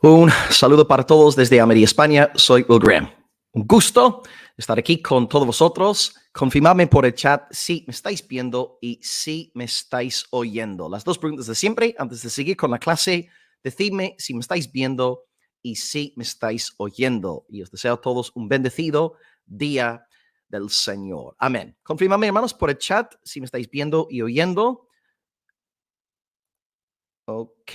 Un saludo para todos desde Almería, España. Soy Will Graham. Un gusto estar aquí con todos vosotros. Confirmadme por el chat si me estáis viendo y si me estáis oyendo. Las dos preguntas de siempre. Antes de seguir con la clase, decidme si me estáis viendo y si me estáis oyendo. Y os deseo a todos un bendecido día del Señor. Amén. Confirmadme, hermanos, por el chat si me estáis viendo y oyendo. Ok.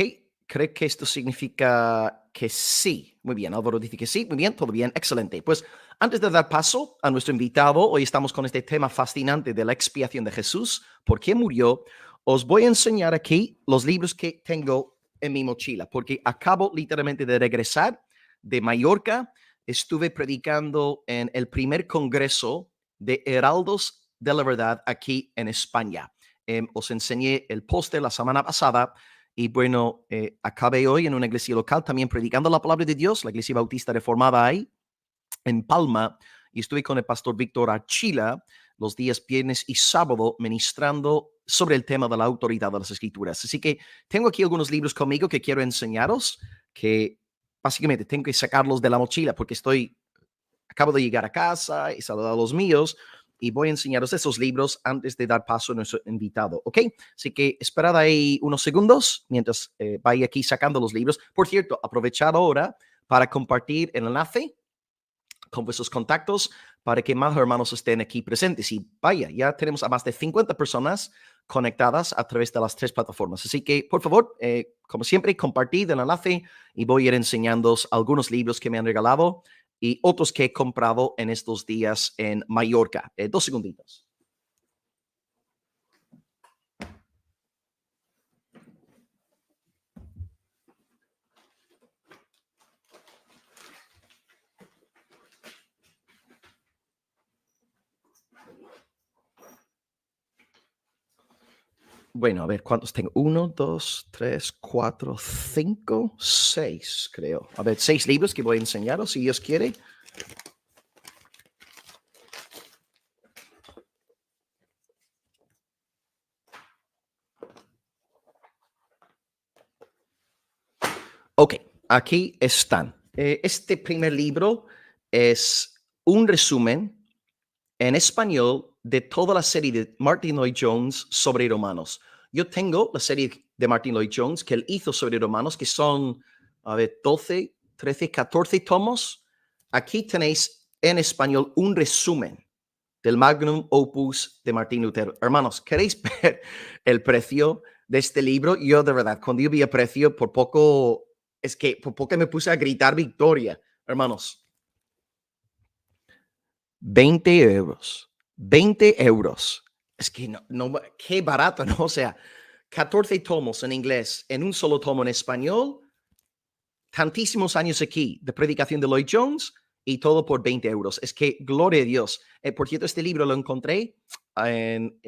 Creo que esto significa que sí. Muy bien, Álvaro dice que sí. Muy bien, todo bien, excelente. Pues antes de dar paso a nuestro invitado, hoy estamos con este tema fascinante de la expiación de Jesús, por qué murió. Os voy a enseñar aquí los libros que tengo en mi mochila, porque acabo literalmente de regresar de Mallorca. Estuve predicando en el primer congreso de Heraldos de la Verdad aquí en España. Os enseñé el póster la semana pasada. Y bueno, acabé hoy en una iglesia local también predicando la palabra de Dios, la iglesia bautista reformada ahí en Palma. Y estuve con el pastor Víctor Archila los días viernes y sábado ministrando sobre el tema de la autoridad de las escrituras. Así que tengo aquí algunos libros conmigo que quiero enseñaros, que básicamente tengo que sacarlos de la mochila porque acabo de llegar a casa y saludar a los míos. Y voy a enseñaros esos libros antes de dar paso a nuestro invitado, ¿ok? Así que esperad ahí unos segundos mientras vaya aquí sacando los libros. Por cierto, aprovechad ahora para compartir el enlace con vuestros contactos para que más hermanos estén aquí presentes. Y vaya, ya tenemos a más de 50 personas conectadas a través de las tres plataformas. Así que, por favor, como siempre, compartid el enlace y voy a ir enseñándoos algunos libros que me han regalado y otros que he comprado en estos días en Mallorca. 2 segunditos. Bueno, a ver, ¿cuántos tengo? 1, 2, 3, 4, 5, 6, creo. A ver, 6 libros que voy a enseñaros, si Dios quiere. Ok, aquí están. Este primer libro es un resumen en español de toda la serie de Martin Lloyd Jones sobre romanos. Yo tengo la serie de Martin Lloyd Jones que él hizo sobre romanos, que son, a ver, 12, 13, 14 tomos. Aquí tenéis en español un resumen del Magnum Opus de Martín Lutero. Hermanos, ¿queréis ver el precio de este libro? Yo, de verdad, cuando yo vi el precio, por poco me puse a gritar victoria. Hermanos, 20 euros. 20 euros. Es que no, qué barato, ¿no? O sea, 14 tomos en inglés, en un solo tomo en español, tantísimos años aquí de predicación de Lloyd Jones y todo por 20 euros. Es que, gloria a Dios. Por cierto, este libro lo encontré en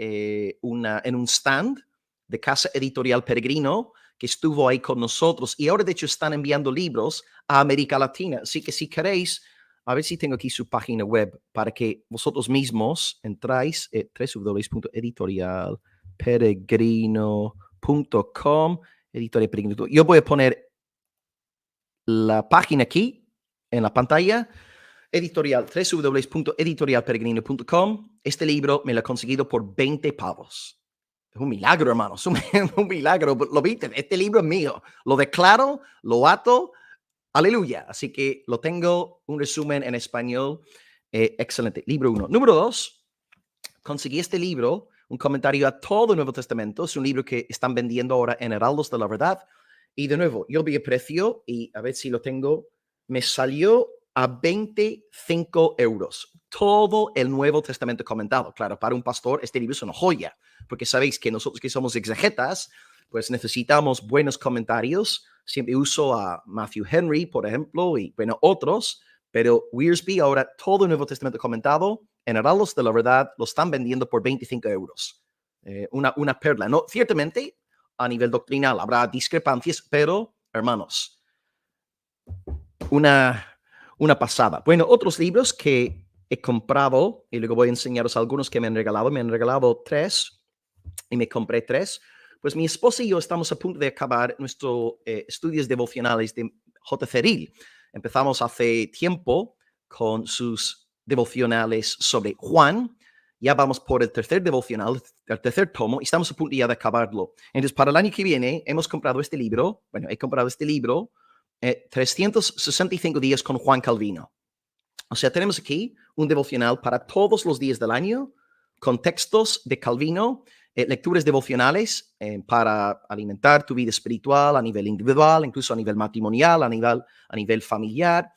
un stand de Casa Editorial Peregrino, que estuvo ahí con nosotros. Y ahora, de hecho, están enviando libros a América Latina. Así que si queréis, a ver si tengo aquí su página web para que vosotros mismos entráis, www.editorialperegrino.com. Editorial Peregrino. Yo voy a poner la página aquí en la pantalla, editorial, www.editorialperegrino.com. Este libro me lo he conseguido por 20 pavos. Es un milagro, hermanos, un milagro. Lo viste, este libro es mío. Lo declaro, lo ato, aleluya. Así que lo tengo, un resumen en español. Excelente. Libro 1. Número 2, conseguí este libro, un comentario a todo el Nuevo Testamento. Es un libro que están vendiendo ahora en Heraldos de la Verdad. Y de nuevo, yo vi el precio y a ver si lo tengo. Me salió a 25 euros. Todo el Nuevo Testamento comentado. Claro, para un pastor este libro es una joya, porque sabéis que nosotros que somos exegetas, pues necesitamos buenos comentarios. Siempre uso a Matthew Henry, por ejemplo, y bueno, otros, pero Wiersbe ahora todo el Nuevo Testamento comentado en Heraldos de la Verdad lo están vendiendo por 25 euros. Una perla. No, ciertamente, a nivel doctrinal habrá discrepancias, pero, hermanos, una pasada. Bueno, otros libros que he comprado, y luego voy a enseñaros algunos que me han regalado. Me han regalado 3 y me compré 3. Pues mi esposa y yo estamos a punto de acabar nuestros estudios devocionales de J. Ceril. Empezamos hace tiempo con sus devocionales sobre Juan. Ya vamos por el tercer devocional, el tercer tomo, y estamos a punto ya de acabarlo. Entonces, para el año que viene, hemos comprado este libro. Bueno, he comprado este libro, 365 días con Juan Calvino. O sea, tenemos aquí un devocional para todos los días del año, con textos de Calvino, lecturas devocionales para alimentar tu vida espiritual a nivel individual, incluso a nivel matrimonial, a nivel familiar.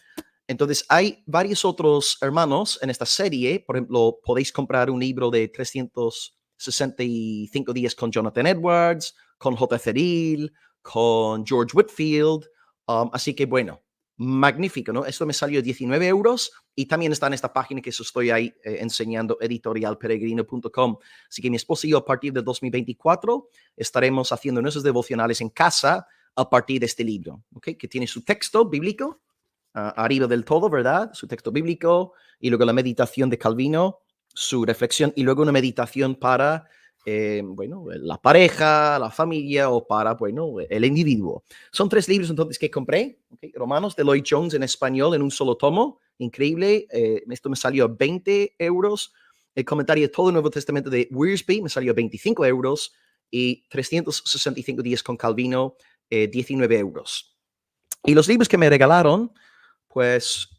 Entonces, hay varios otros hermanos en esta serie. Por ejemplo, podéis comprar un libro de 365 días con Jonathan Edwards, con J. Ceril, con George Whitfield. Así que, bueno, magnífico, ¿no? Esto me salió 19 euros y también está en esta página que os estoy ahí enseñando, editorialperegrino.com. Así que mi esposa y yo a partir de 2024 estaremos haciendo nuestros devocionales en casa a partir de este libro, ¿ok? Que tiene su texto bíblico arriba del todo, ¿verdad? Su texto bíblico y luego la meditación de Calvino, su reflexión y luego una meditación para, bueno, la pareja, la familia o para, bueno, el individuo. Son 3 libros entonces que compré, ¿okay? Romanos de Lloyd Jones en español en un solo tomo, increíble. Esto me salió a 20 euros. El comentario de todo el Nuevo Testamento de Wiersbe me salió a 25 euros y 365 días con Calvino, 19 euros. Y los libros que me regalaron, pues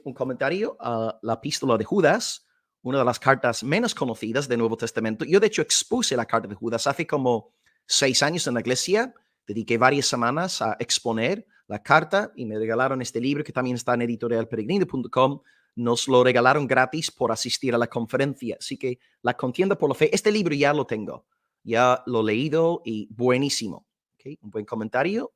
un comentario a la epístola de Judas, una de las cartas menos conocidas del Nuevo Testamento. Yo, de hecho, expuse la carta de Judas hace como 6 años en la iglesia. Dediqué varias semanas a exponer la carta y me regalaron este libro que también está en editorialperegrino.com. Nos lo regalaron gratis por asistir a la conferencia. Así que La contienda por la fe, este libro ya lo tengo. Ya lo he leído y buenísimo. ¿Okay? Un buen comentario.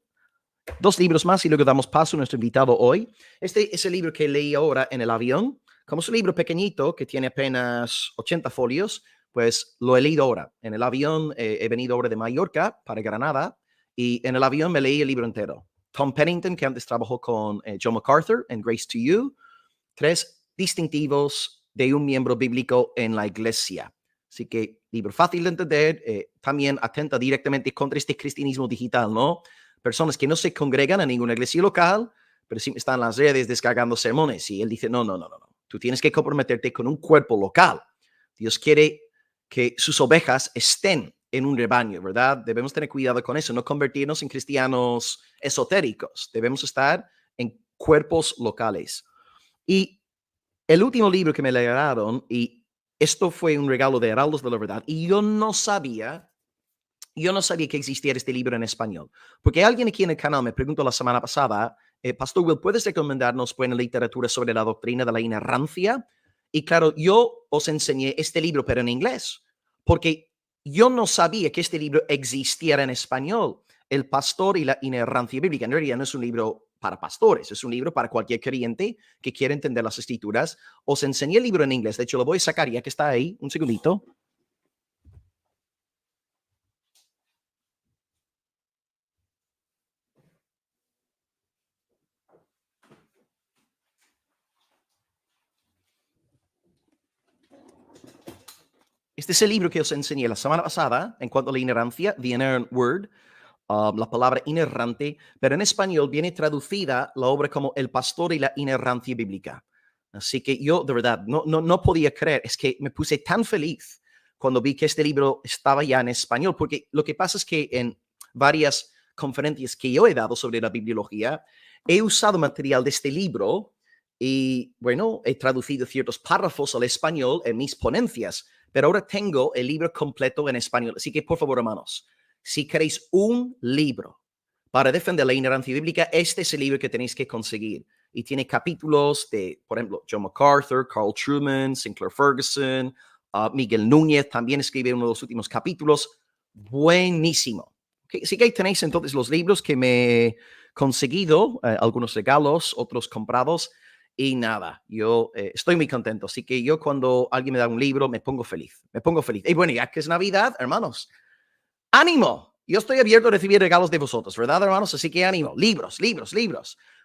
2 libros más y luego damos paso a nuestro invitado hoy. Este es el libro que leí ahora en el avión. Como es un libro pequeñito que tiene apenas 80 folios, pues lo he leído ahora. En el avión he venido ahora de Mallorca para Granada y en el avión me leí el libro entero. Tom Pennington, que antes trabajó con John MacArthur en Grace to You. 3 distintivos de un miembro bíblico en la iglesia. Así que libro fácil de entender, también atenta directamente contra este cristianismo digital, ¿no? Personas que no se congregan a ninguna iglesia local, pero sí están en las redes descargando sermones. Y él dice, no. Tú tienes que comprometerte con un cuerpo local. Dios quiere que sus ovejas estén en un rebaño, ¿verdad? Debemos tener cuidado con eso, no convertirnos en cristianos esotéricos. Debemos estar en cuerpos locales. Y el último libro que me regalaron, y esto fue un regalo de Heraldos de la Verdad, y yo no sabía que existiera este libro en español. Porque alguien aquí en el canal me preguntó la semana pasada, Pastor Will, ¿puedes recomendarnos buena literatura sobre la doctrina de la inerrancia? Y claro, yo os enseñé este libro, pero en inglés, porque yo no sabía que este libro existiera en español. El pastor y la inerrancia bíblica. En realidad no es un libro para pastores, es un libro para cualquier creyente que quiera entender las escrituras. Os enseñé el libro en inglés, de hecho lo voy a sacar ya que está ahí, un segundito. Este es el libro que os enseñé la semana pasada en cuanto a la inerrancia, The Inerrant Word, la palabra inerrante, pero en español viene traducida la obra como El pastor y la inerrancia bíblica. Así que yo, de verdad, no podía creer, es que me puse tan feliz cuando vi que este libro estaba ya en español, porque lo que pasa es que en varias conferencias que yo he dado sobre la bibliología, he usado material de este libro y, bueno, he traducido ciertos párrafos al español en mis ponencias, pero ahora tengo el libro completo en español. Así que, por favor, hermanos, si queréis un libro para defender la ignorancia bíblica, este es el libro que tenéis que conseguir. Y tiene capítulos de, por ejemplo, John MacArthur, Carl Truman, Sinclair Ferguson, Miguel Núñez también escribe uno de los últimos capítulos. Buenísimo. Okay, así que ahí tenéis entonces los libros que me he conseguido, algunos regalos, otros comprados. Y nada, yo estoy muy contento. Así que yo cuando alguien me da un libro me pongo feliz. Me pongo feliz. Y bueno, ya que es Navidad, hermanos, ánimo. Yo estoy abierto a recibir regalos de vosotros, ¿verdad, hermanos? Así que ánimo. Libros.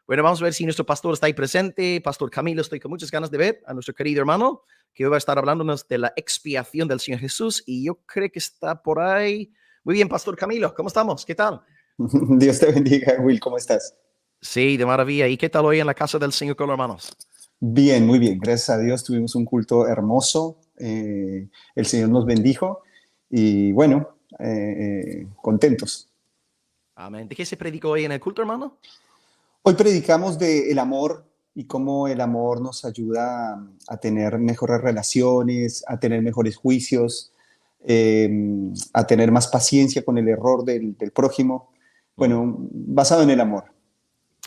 Bueno, vamos a ver si nuestro pastor está ahí presente. Pastor Camilo, estoy con muchas ganas de ver a nuestro querido hermano, que hoy va a estar hablándonos de la expiación del Señor Jesús. Y yo creo que está por ahí. Muy bien, Pastor Camilo, ¿cómo estamos? ¿Qué tal? Dios te bendiga, Will, ¿cómo estás? Sí, de maravilla. ¿Y qué tal hoy en la casa del Señor con los hermanos? Bien, muy bien. Gracias a Dios tuvimos un culto hermoso. El Señor nos bendijo y bueno, contentos. Amén. ¿De qué se predicó hoy en el culto, hermano? Hoy predicamos de el amor y cómo el amor nos ayuda a tener mejores relaciones, a tener mejores juicios, a tener más paciencia con el error del prójimo. Mm. Bueno, basado en el amor.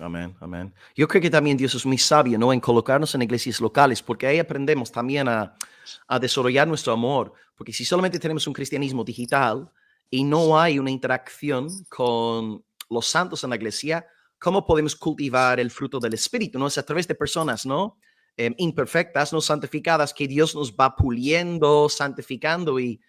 Amén, amén. Yo creo que también Dios es muy sabio, ¿no? En colocarnos en iglesias locales, porque ahí aprendemos también a desarrollar nuestro amor. Porque si solamente tenemos un cristianismo digital y no hay una interacción con los santos en la iglesia, ¿cómo podemos cultivar el fruto del Espíritu? ¿No? Es a través de personas, ¿no? Imperfectas, no santificadas, que Dios nos va puliendo, santificando y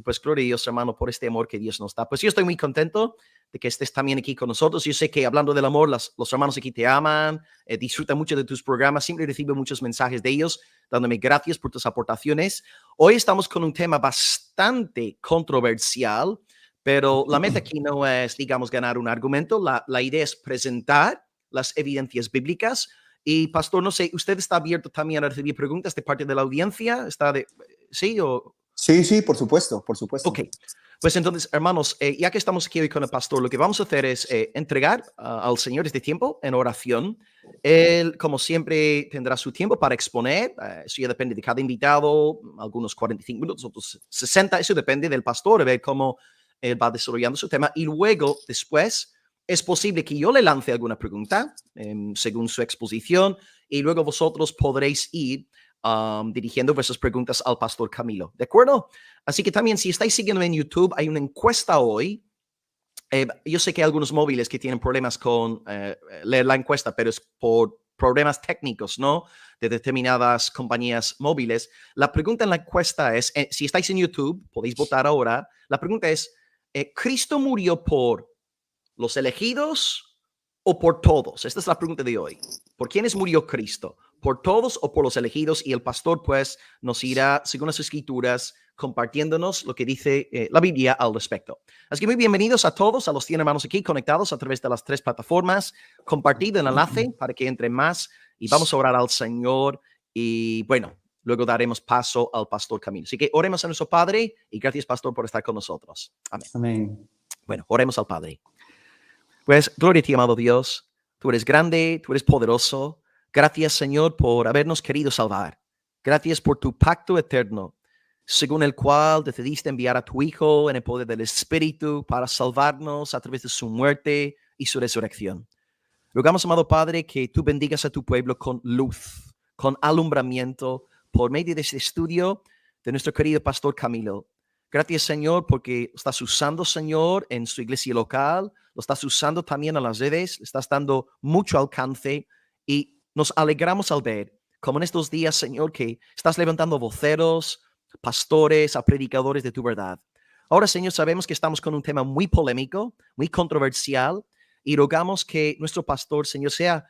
pues gloria a Dios, hermano, por este amor que Dios nos da. Pues yo estoy muy contento de que estés también aquí con nosotros. Yo sé que hablando del amor, los hermanos aquí te aman, disfrutan mucho de tus programas, siempre recibo muchos mensajes de ellos, dándome gracias por tus aportaciones. Hoy estamos con un tema bastante controversial, pero la meta aquí no es, digamos, ganar un argumento, la idea es presentar las evidencias bíblicas. Y pastor, no sé, ¿usted está abierto también a recibir preguntas de parte de la audiencia? ¿Está de, sí o...? Sí, sí, por supuesto, por supuesto. Ok, pues entonces, hermanos, ya que estamos aquí hoy con el pastor, lo que vamos a hacer es entregar al Señor este tiempo en oración. Él, como siempre, tendrá su tiempo para exponer. Eso ya depende de cada invitado, algunos 45 minutos, otros 60. Eso depende del pastor, a ver cómo él va desarrollando su tema. Y luego, después, es posible que yo le lance alguna pregunta según su exposición y luego vosotros podréis ir dirigiendo vuestras preguntas al pastor Camilo. ¿De acuerdo? Así que también si estáis siguiendo en YouTube, hay una encuesta hoy. Yo sé que hay algunos móviles que tienen problemas con leer la encuesta, pero es por problemas técnicos, ¿no? De determinadas compañías móviles. La pregunta en la encuesta es, si estáis en YouTube, podéis votar ahora. La pregunta es, ¿Cristo murió por los elegidos o por todos? Esta es la pregunta de hoy. ¿Por quiénes murió Cristo? ¿Por todos o por los elegidos? Y el pastor pues nos irá, según las escrituras, compartiéndonos lo que dice la Biblia al respecto. Así que muy bienvenidos a todos, a los 100 hermanos aquí conectados a través de las 3 plataformas. Compartid el enlace para que entre más y vamos a orar al Señor y bueno, luego daremos paso al pastor Camilo. Así que oremos a nuestro Padre y gracias, pastor, por estar con nosotros. Amén. Amén. Bueno, oremos al Padre. Pues gloria a ti, amado Dios. Tú eres grande, tú eres poderoso. Gracias, Señor, por habernos querido salvar. Gracias por tu pacto eterno, según el cual decidiste enviar a tu Hijo en el poder del Espíritu para salvarnos a través de su muerte y su resurrección. Rogamos, amado Padre, que tú bendigas a tu pueblo con luz, con alumbramiento, por medio de este estudio de nuestro querido pastor Camilo. Gracias, Señor, porque lo estás usando, Señor, en su iglesia local, lo estás usando también en las redes, le estás dando mucho alcance y nos alegramos al ver, como en estos días, Señor, que estás levantando voceros, pastores, a predicadores de tu verdad. Ahora, Señor, sabemos que estamos con un tema muy polémico, muy controversial, y rogamos que nuestro pastor, Señor, sea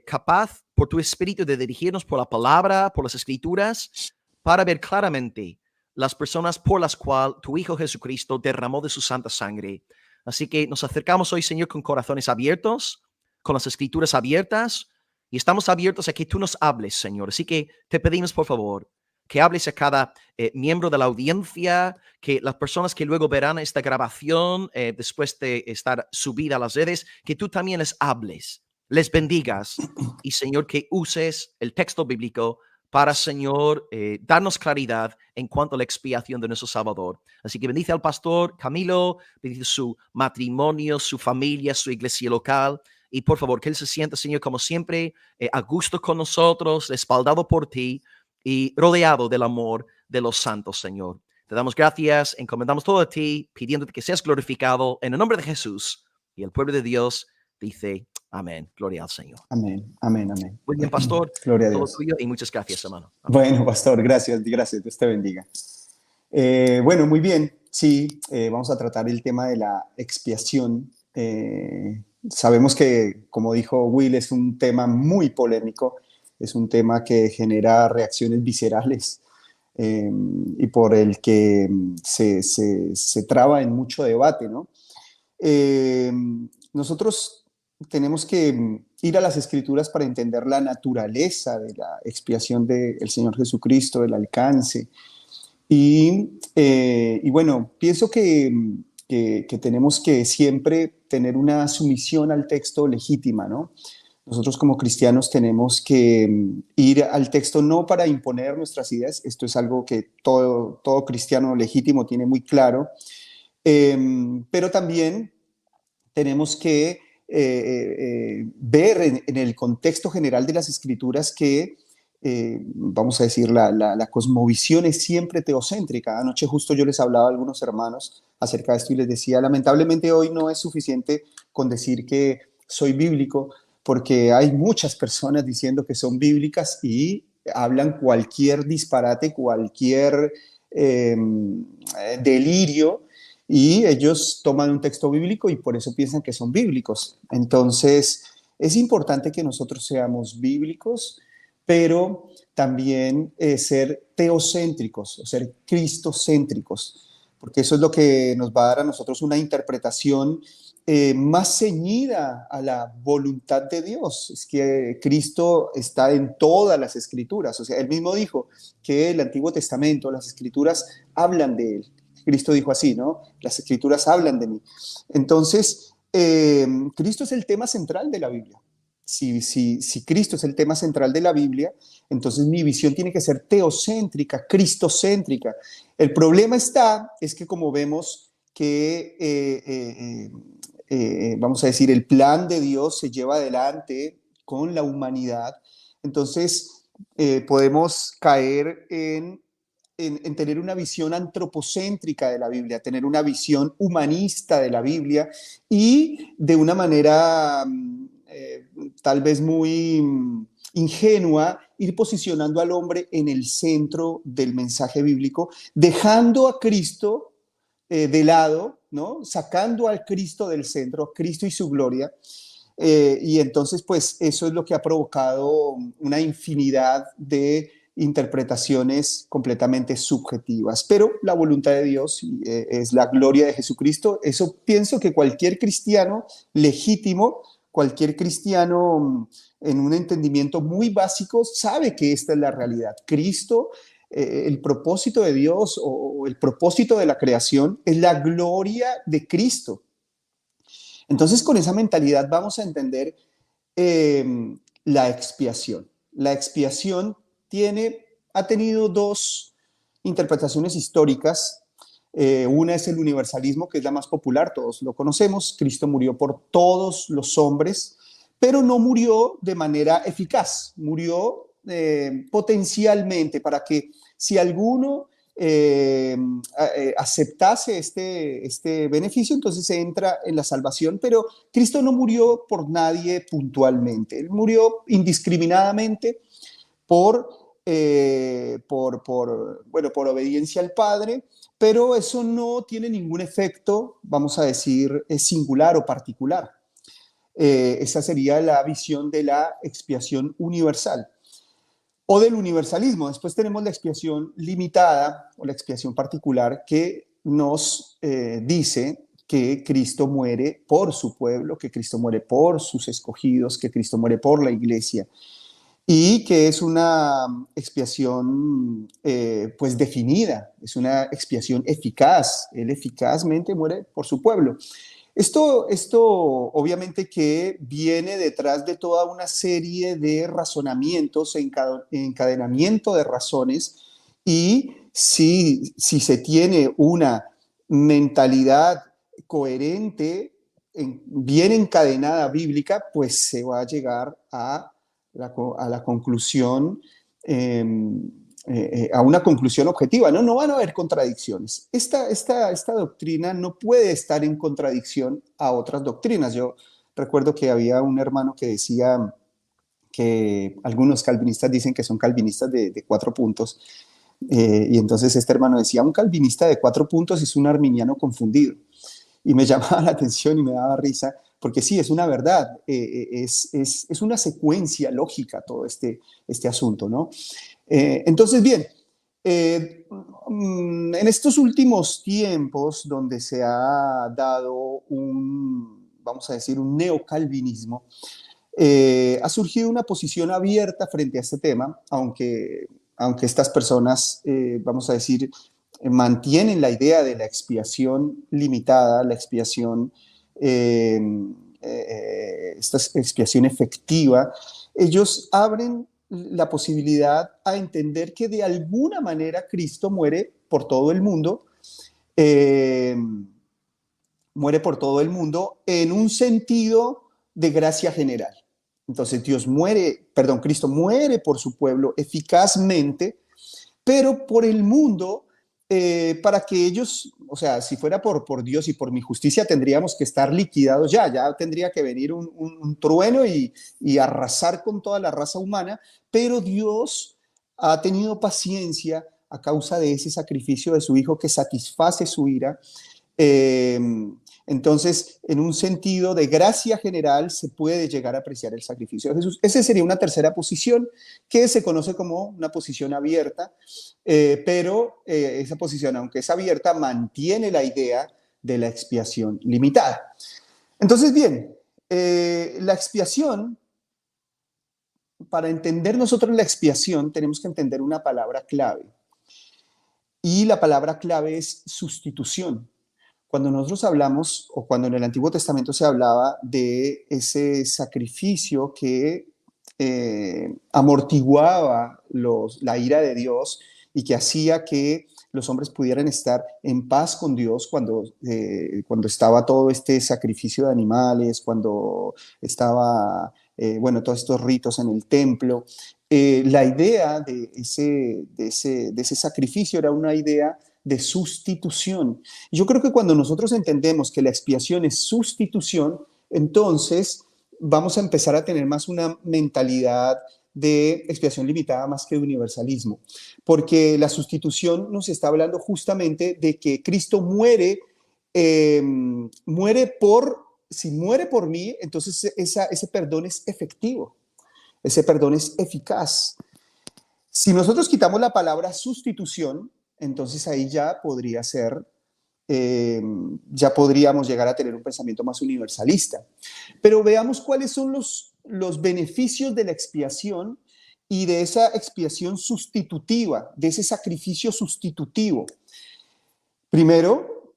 capaz por tu espíritu de dirigirnos por la palabra, por las escrituras, para ver claramente las personas por las cuales tu Hijo Jesucristo derramó de su santa sangre. Así que nos acercamos hoy, Señor, con corazones abiertos, con las escrituras abiertas, y estamos abiertos a que tú nos hables, Señor. Así que te pedimos, por favor, que hables a cada miembro de la audiencia, que las personas que luego verán esta grabación después de estar subida a las redes, que tú también les hables, les bendigas y, Señor, que uses el texto bíblico para, Señor, darnos claridad en cuanto a la expiación de nuestro Salvador. Así que bendice al pastor Camilo, bendice su matrimonio, su familia, su iglesia local. Y por favor, que él se sienta, Señor, como siempre, a gusto con nosotros, respaldado por ti y rodeado del amor de los santos, Señor. Te damos gracias, encomendamos todo a ti, pidiéndote que seas glorificado en el nombre de Jesús. Y el pueblo de Dios dice, amén. Gloria al Señor. Amén. Amén. Amén. Muy bien, pastor. Gloria a Todo Dios. tuyo y muchas gracias, hermano. Amén. Bueno, pastor, gracias, gracias, Dios te bendiga. Bueno, muy bien, sí, vamos a tratar el tema de la expiación. Sabemos que, como dijo Will, es un tema muy polémico, es un tema que genera reacciones viscerales y por el que se traba en mucho debate, ¿no? Eh, Nosotros tenemos que ir a las Escrituras para entender la naturaleza de la expiación del Señor Jesucristo, el alcance. Y bueno, pienso que tenemos que siempre tener una sumisión al texto legítima, ¿no? Nosotros como cristianos tenemos que ir al texto no para imponer nuestras ideas, esto es algo que todo cristiano legítimo tiene muy claro, pero también tenemos que ver en el contexto general de las escrituras que, vamos a decir, la cosmovisión es siempre teocéntrica. Anoche justo yo les hablaba a algunos hermanos acerca de esto y les decía, lamentablemente hoy no es suficiente con decir que soy bíblico, porque hay muchas personas diciendo que son bíblicas y hablan cualquier disparate, cualquier delirio, y ellos toman un texto bíblico y por eso piensan que son bíblicos. Entonces, es importante que nosotros seamos bíblicos, pero también ser teocéntricos o ser cristocéntricos, porque eso es lo que nos va a dar a nosotros una interpretación más ceñida a la voluntad de Dios. Es que Cristo está en todas las escrituras. O sea, él mismo dijo que el Antiguo Testamento, las escrituras hablan de él. Cristo dijo así, ¿no? Las escrituras hablan de mí. Entonces, Cristo es el tema central de la Biblia. Si Cristo es el tema central de la Biblia, entonces mi visión tiene que ser teocéntrica, cristocéntrica. El problema es que como vemos que, vamos a decir, el plan de Dios se lleva adelante con la humanidad, entonces podemos caer en tener una visión antropocéntrica de la Biblia, tener una visión humanista de la Biblia y de una manera tal vez muy ingenua ir posicionando al hombre en el centro del mensaje bíblico, dejando a Cristo de lado, ¿no? Sacando al Cristo del centro, a Cristo y su gloria. Y entonces, pues eso es lo que ha provocado una infinidad de interpretaciones completamente subjetivas, pero la voluntad de Dios es la gloria de Jesucristo. Eso pienso que cualquier cristiano legítimo, cualquier cristiano en un entendimiento muy básico, sabe que esta es la realidad. Cristo, el propósito de Dios o el propósito de la creación es la gloria de Cristo. Entonces, con esa mentalidad vamos a entender la expiación. La expiación ha tenido dos interpretaciones históricas. Una es el universalismo, que es la más popular, todos lo conocemos. Cristo murió por todos los hombres, pero no murió de manera eficaz, murió potencialmente para que si alguno aceptase este beneficio, entonces se entra en la salvación, pero Cristo no murió por nadie puntualmente, él murió indiscriminadamente por, bueno, por obediencia al Padre, pero eso no tiene ningún efecto, vamos a decir, singular o particular. Esa sería la visión de la expiación universal o del universalismo. Después tenemos la expiación limitada o la expiación particular que nos dice que Cristo muere por su pueblo, que Cristo muere por sus escogidos, que Cristo muere por la iglesia y que es una expiación pues definida, es una expiación eficaz. Él eficazmente muere por su pueblo. Esto obviamente que viene detrás de toda una serie de razonamientos, encadenamiento de razones, y si se tiene una mentalidad coherente, bien encadenada bíblica, pues se va a llegar a la conclusión a una conclusión objetiva, ¿no? No van a haber contradicciones. Esta doctrina no puede estar en contradicción a otras doctrinas. Yo recuerdo que había un hermano que decía que algunos calvinistas dicen que son calvinistas de 4 puntos, y entonces este hermano decía, un calvinista de 4 puntos es un arminiano confundido. Y me llamaba la atención y me daba risa, porque sí, es una verdad, es una secuencia lógica todo este asunto, ¿no? Entonces, bien, en estos últimos tiempos donde se ha dado vamos a decir, un neocalvinismo, ha surgido una posición abierta frente a este tema, aunque estas personas, vamos a decir, mantienen la idea de la expiación limitada, la expiación, esta expiación efectiva. Ellos abren la posibilidad a entender que de alguna manera Cristo eh, muere por todo el mundo en un sentido de gracia general. Entonces Cristo muere por su pueblo eficazmente, pero por el mundo, para que ellos, o sea, si fuera por Dios y por mi justicia, tendríamos que estar liquidados ya tendría que venir un trueno y arrasar con toda la raza humana, pero Dios ha tenido paciencia a causa de ese sacrificio de su Hijo que satisface su ira. Eh, entonces, en un sentido de gracia general, se puede llegar a apreciar el sacrificio de Jesús. Esa sería una tercera posición que se conoce como una posición abierta, pero esa posición, aunque es abierta, mantiene la idea de la expiación limitada. Entonces, bien, la expiación, para entender nosotros la expiación, tenemos que entender una palabra clave. Y la palabra clave es sustitución. Cuando nosotros hablamos, o cuando en el Antiguo Testamento se hablaba de ese sacrificio que amortiguaba la ira de Dios y que hacía que los hombres pudieran estar en paz con Dios cuando estaba todo este sacrificio de animales, cuando estaba, todos estos ritos en el templo. La idea de ese sacrificio era una idea de sustitución. Yo creo que cuando nosotros entendemos que la expiación es sustitución, entonces vamos a empezar a tener más una mentalidad de expiación limitada más que de universalismo, porque la sustitución nos está hablando justamente de que Cristo si muere por mí, entonces ese perdón es efectivo, ese perdón es eficaz. Si nosotros quitamos la palabra sustitución, entonces ahí ya podríamos llegar a tener un pensamiento más universalista. Pero veamos cuáles son los beneficios de la expiación y de esa expiación sustitutiva, de ese sacrificio sustitutivo. Primero,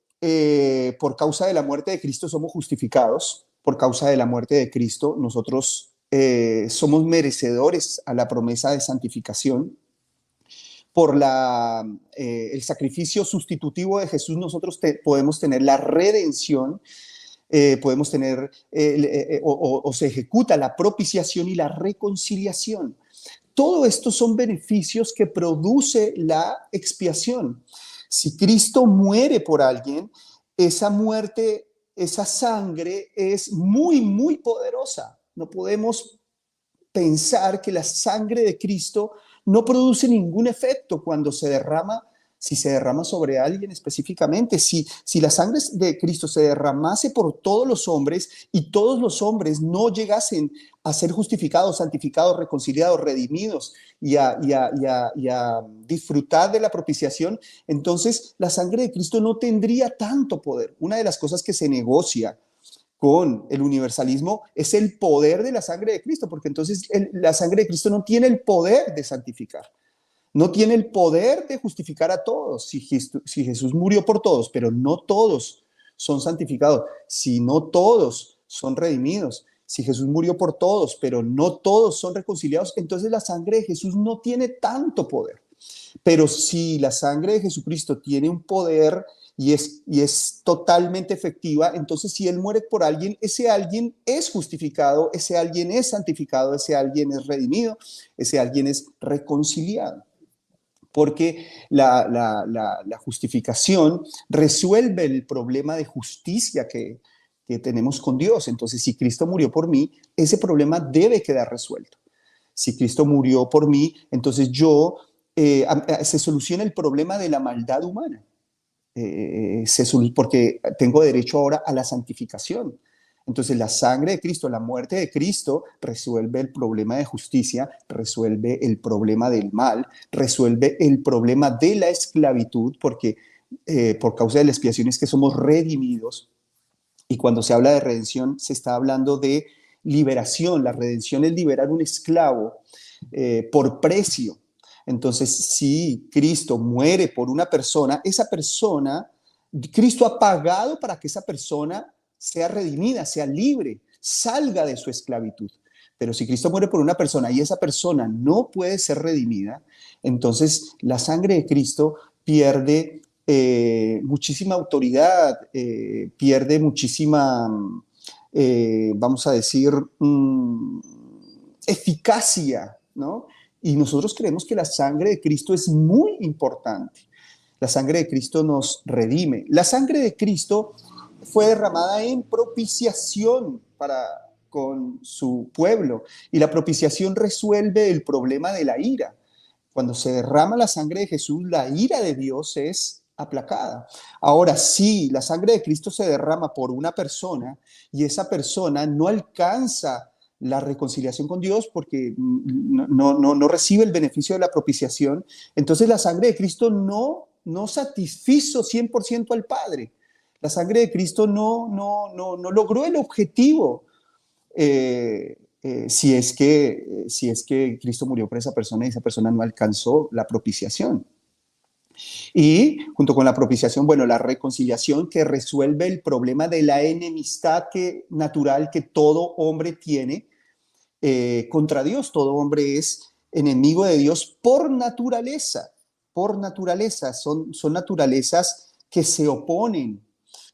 por causa de la muerte de Cristo somos justificados. Por causa de la muerte de Cristo nosotros somos merecedores a la promesa de santificación. Por el sacrificio sustitutivo de Jesús nosotros podemos tener la redención, podemos tener o se ejecuta la propiciación y la reconciliación. Todo esto son beneficios que produce la expiación. Si Cristo muere por alguien, esa muerte, esa sangre es muy, muy poderosa. No podemos pensar que la sangre de Cristo no produce ningún efecto cuando se derrama, si se derrama sobre alguien específicamente. Si la sangre de Cristo se derramase por todos los hombres y todos los hombres no llegasen a ser justificados, santificados, reconciliados, redimidos y a disfrutar de la propiciación, entonces la sangre de Cristo no tendría tanto poder. Una de las cosas que se negocia con el universalismo es el poder de la sangre de Cristo, porque entonces la sangre de Cristo no tiene el poder de santificar, no tiene el poder de justificar a todos. Si Jesús murió por todos, pero no todos son santificados, si no todos son redimidos, si Jesús murió por todos, pero no todos son reconciliados, entonces la sangre de Jesús no tiene tanto poder. Pero si la sangre de Jesucristo tiene un poder y es totalmente efectiva, entonces si Él muere por alguien, ese alguien es justificado, ese alguien es santificado, ese alguien es redimido, ese alguien es reconciliado. Porque la justificación resuelve el problema de justicia que tenemos con Dios. Entonces, si Cristo murió por mí, ese problema debe quedar resuelto. Si Cristo murió por mí, entonces se soluciona el problema de la maldad humana. Porque tengo derecho ahora a la santificación. Entonces la sangre de Cristo, la muerte de Cristo resuelve el problema de justicia, resuelve el problema del mal, resuelve el problema de la esclavitud, porque por causa de la expiación es que somos redimidos Y cuando se habla de redención, se está hablando de liberación. La redención es liberar un esclavo por precio. Entonces, si Cristo muere por una persona, esa persona, Cristo ha pagado para que esa persona sea redimida, sea libre, salga de su esclavitud. Pero si Cristo muere por una persona y esa persona no puede ser redimida, entonces la sangre de Cristo pierde muchísima autoridad, pierde muchísima, vamos a decir, eficacia, ¿no? Y nosotros creemos que la sangre de Cristo es muy importante. La sangre de Cristo nos redime. La sangre de Cristo fue derramada en propiciación con su pueblo. Y la propiciación resuelve el problema de la ira. Cuando se derrama la sangre de Jesús, la ira de Dios es aplacada. Ahora, si la sangre de Cristo se derrama por una persona y esa persona no alcanza la reconciliación con Dios porque no recibe el beneficio de la propiciación, entonces la sangre de Cristo no satisfizo 100% al Padre. La sangre de Cristo no logró el objetivo. Si es que Cristo murió por esa persona y esa persona no alcanzó la propiciación. Y junto con la propiciación, bueno, la reconciliación que resuelve el problema de la enemistad natural que todo hombre tiene contra Dios. Todo hombre es enemigo de Dios por naturaleza. Por naturaleza. Son naturalezas que se oponen.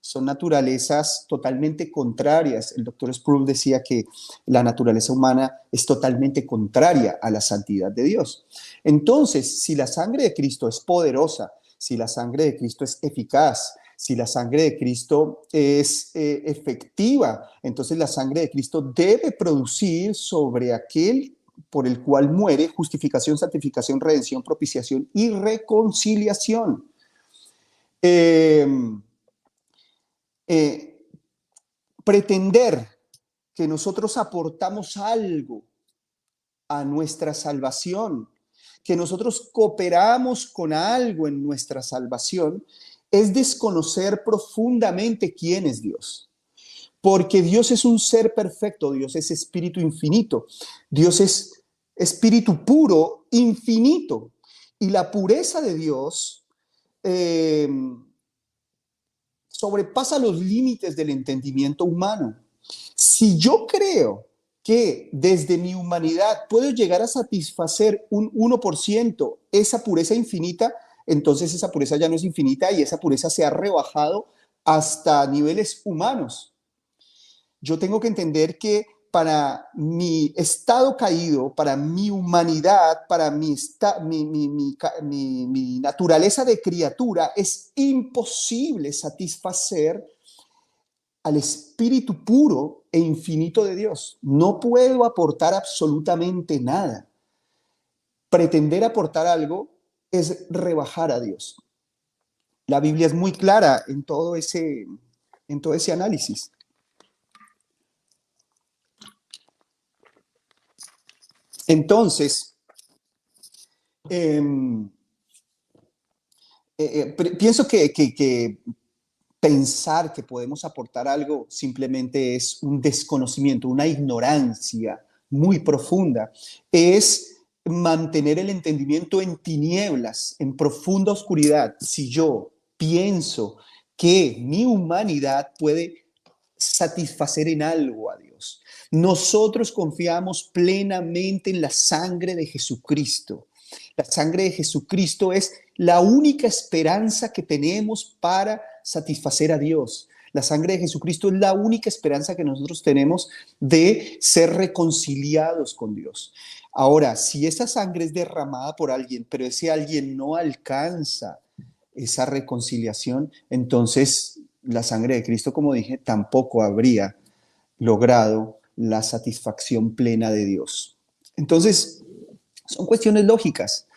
Son naturalezas totalmente contrarias. El doctor Sproul decía que la naturaleza humana es totalmente contraria a la santidad de Dios. Entonces, si la sangre de Cristo es poderosa, si la sangre de Cristo es eficaz, si la sangre de Cristo es efectiva, entonces la sangre de Cristo debe producir sobre aquel por el cual muere justificación, santificación, redención, propiciación y reconciliación. Pretender que nosotros aportamos algo a nuestra salvación, que nosotros cooperamos con algo en nuestra salvación, es desconocer profundamente quién es Dios. Porque Dios es un ser perfecto, Dios es espíritu infinito, Dios es espíritu puro, infinito. Y la pureza de Dios sobrepasa los límites del entendimiento humano. Si yo creo que desde mi humanidad puedo llegar a satisfacer un 1% esa pureza infinita, entonces esa pureza ya no es infinita y esa pureza se ha rebajado hasta niveles humanos. Yo tengo que entender que para mi estado caído, para mi humanidad, para mi naturaleza de criatura, es imposible satisfacer al espíritu puro e infinito de Dios. No puedo aportar absolutamente nada. Pretender aportar algo es rebajar a Dios. La Biblia es muy clara en todo ese análisis. Entonces, pienso que pensar que podemos aportar algo simplemente es un desconocimiento, una ignorancia muy profunda. Es mantener el entendimiento en tinieblas, en profunda oscuridad. Si yo pienso que mi humanidad puede satisfacer en algo a Dios. Nosotros confiamos plenamente en la sangre de Jesucristo. La sangre de Jesucristo es la única esperanza que tenemos para satisfacer a Dios. La sangre de Jesucristo es la única esperanza que nosotros tenemos de ser reconciliados con Dios. Ahora, si esa sangre es derramada por alguien, pero ese alguien no alcanza esa reconciliación, entonces la sangre de Cristo, como dije, tampoco habría logrado la satisfacción plena de Dios. Entonces, son cuestiones lógicas.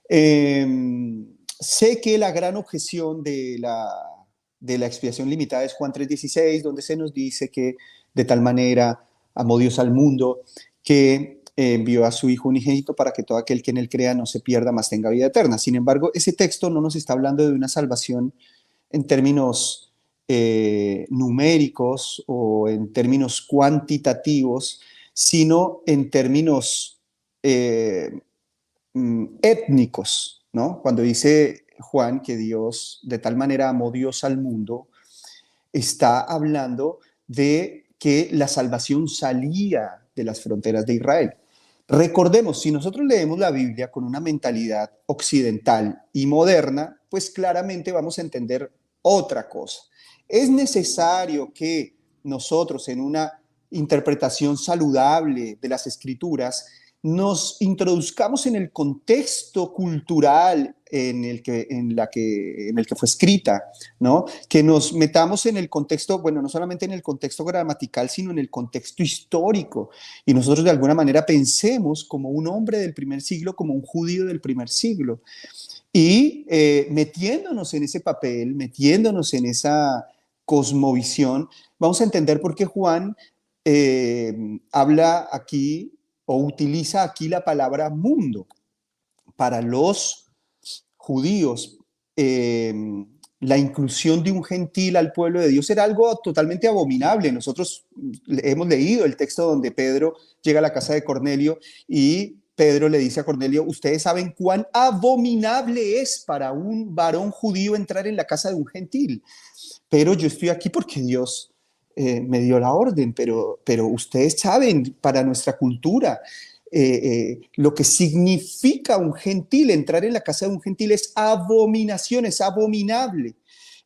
Sé que la gran objeción de la expiación limitada es Juan 3:16, donde se nos dice que de tal manera amó Dios al mundo que envió a su Hijo unigénito para que todo aquel que en él crea no se pierda, mas tenga vida eterna. Sin embargo, ese texto no nos está hablando de una salvación en términos numéricos o en términos cuantitativos, sino en términos étnicos, ¿no? Cuando dice Juan que Dios de tal manera amó Dios al mundo, está hablando de que la salvación salía de las fronteras de Israel. Recordemos, si nosotros leemos la Biblia con una mentalidad occidental y moderna, pues claramente vamos a entender otra cosa. Es necesario que nosotros en una interpretación saludable de las escrituras nos introduzcamos en el contexto cultural en el que fue escrita, ¿no? Que nos metamos en el contexto, bueno, no solamente en el contexto gramatical, sino en el contexto histórico. Y nosotros de alguna manera pensemos como un hombre del primer siglo, como un judío del primer siglo. Y metiéndonos en ese papel, metiéndonos en esa cosmovisión, vamos a entender por qué Juan habla aquí o utiliza aquí la palabra mundo. Para los judíos, eh, la inclusión de un gentil al pueblo de Dios era algo totalmente abominable. Nosotros hemos leído el texto donde Pedro llega a la casa de Cornelio y Pedro le dice a Cornelio, ustedes saben cuán abominable es para un varón judío entrar en la casa de un gentil, pero yo estoy aquí porque Dios me dio la orden, pero ustedes saben, para nuestra cultura, lo que significa un gentil, entrar en la casa de un gentil es abominación, es abominable.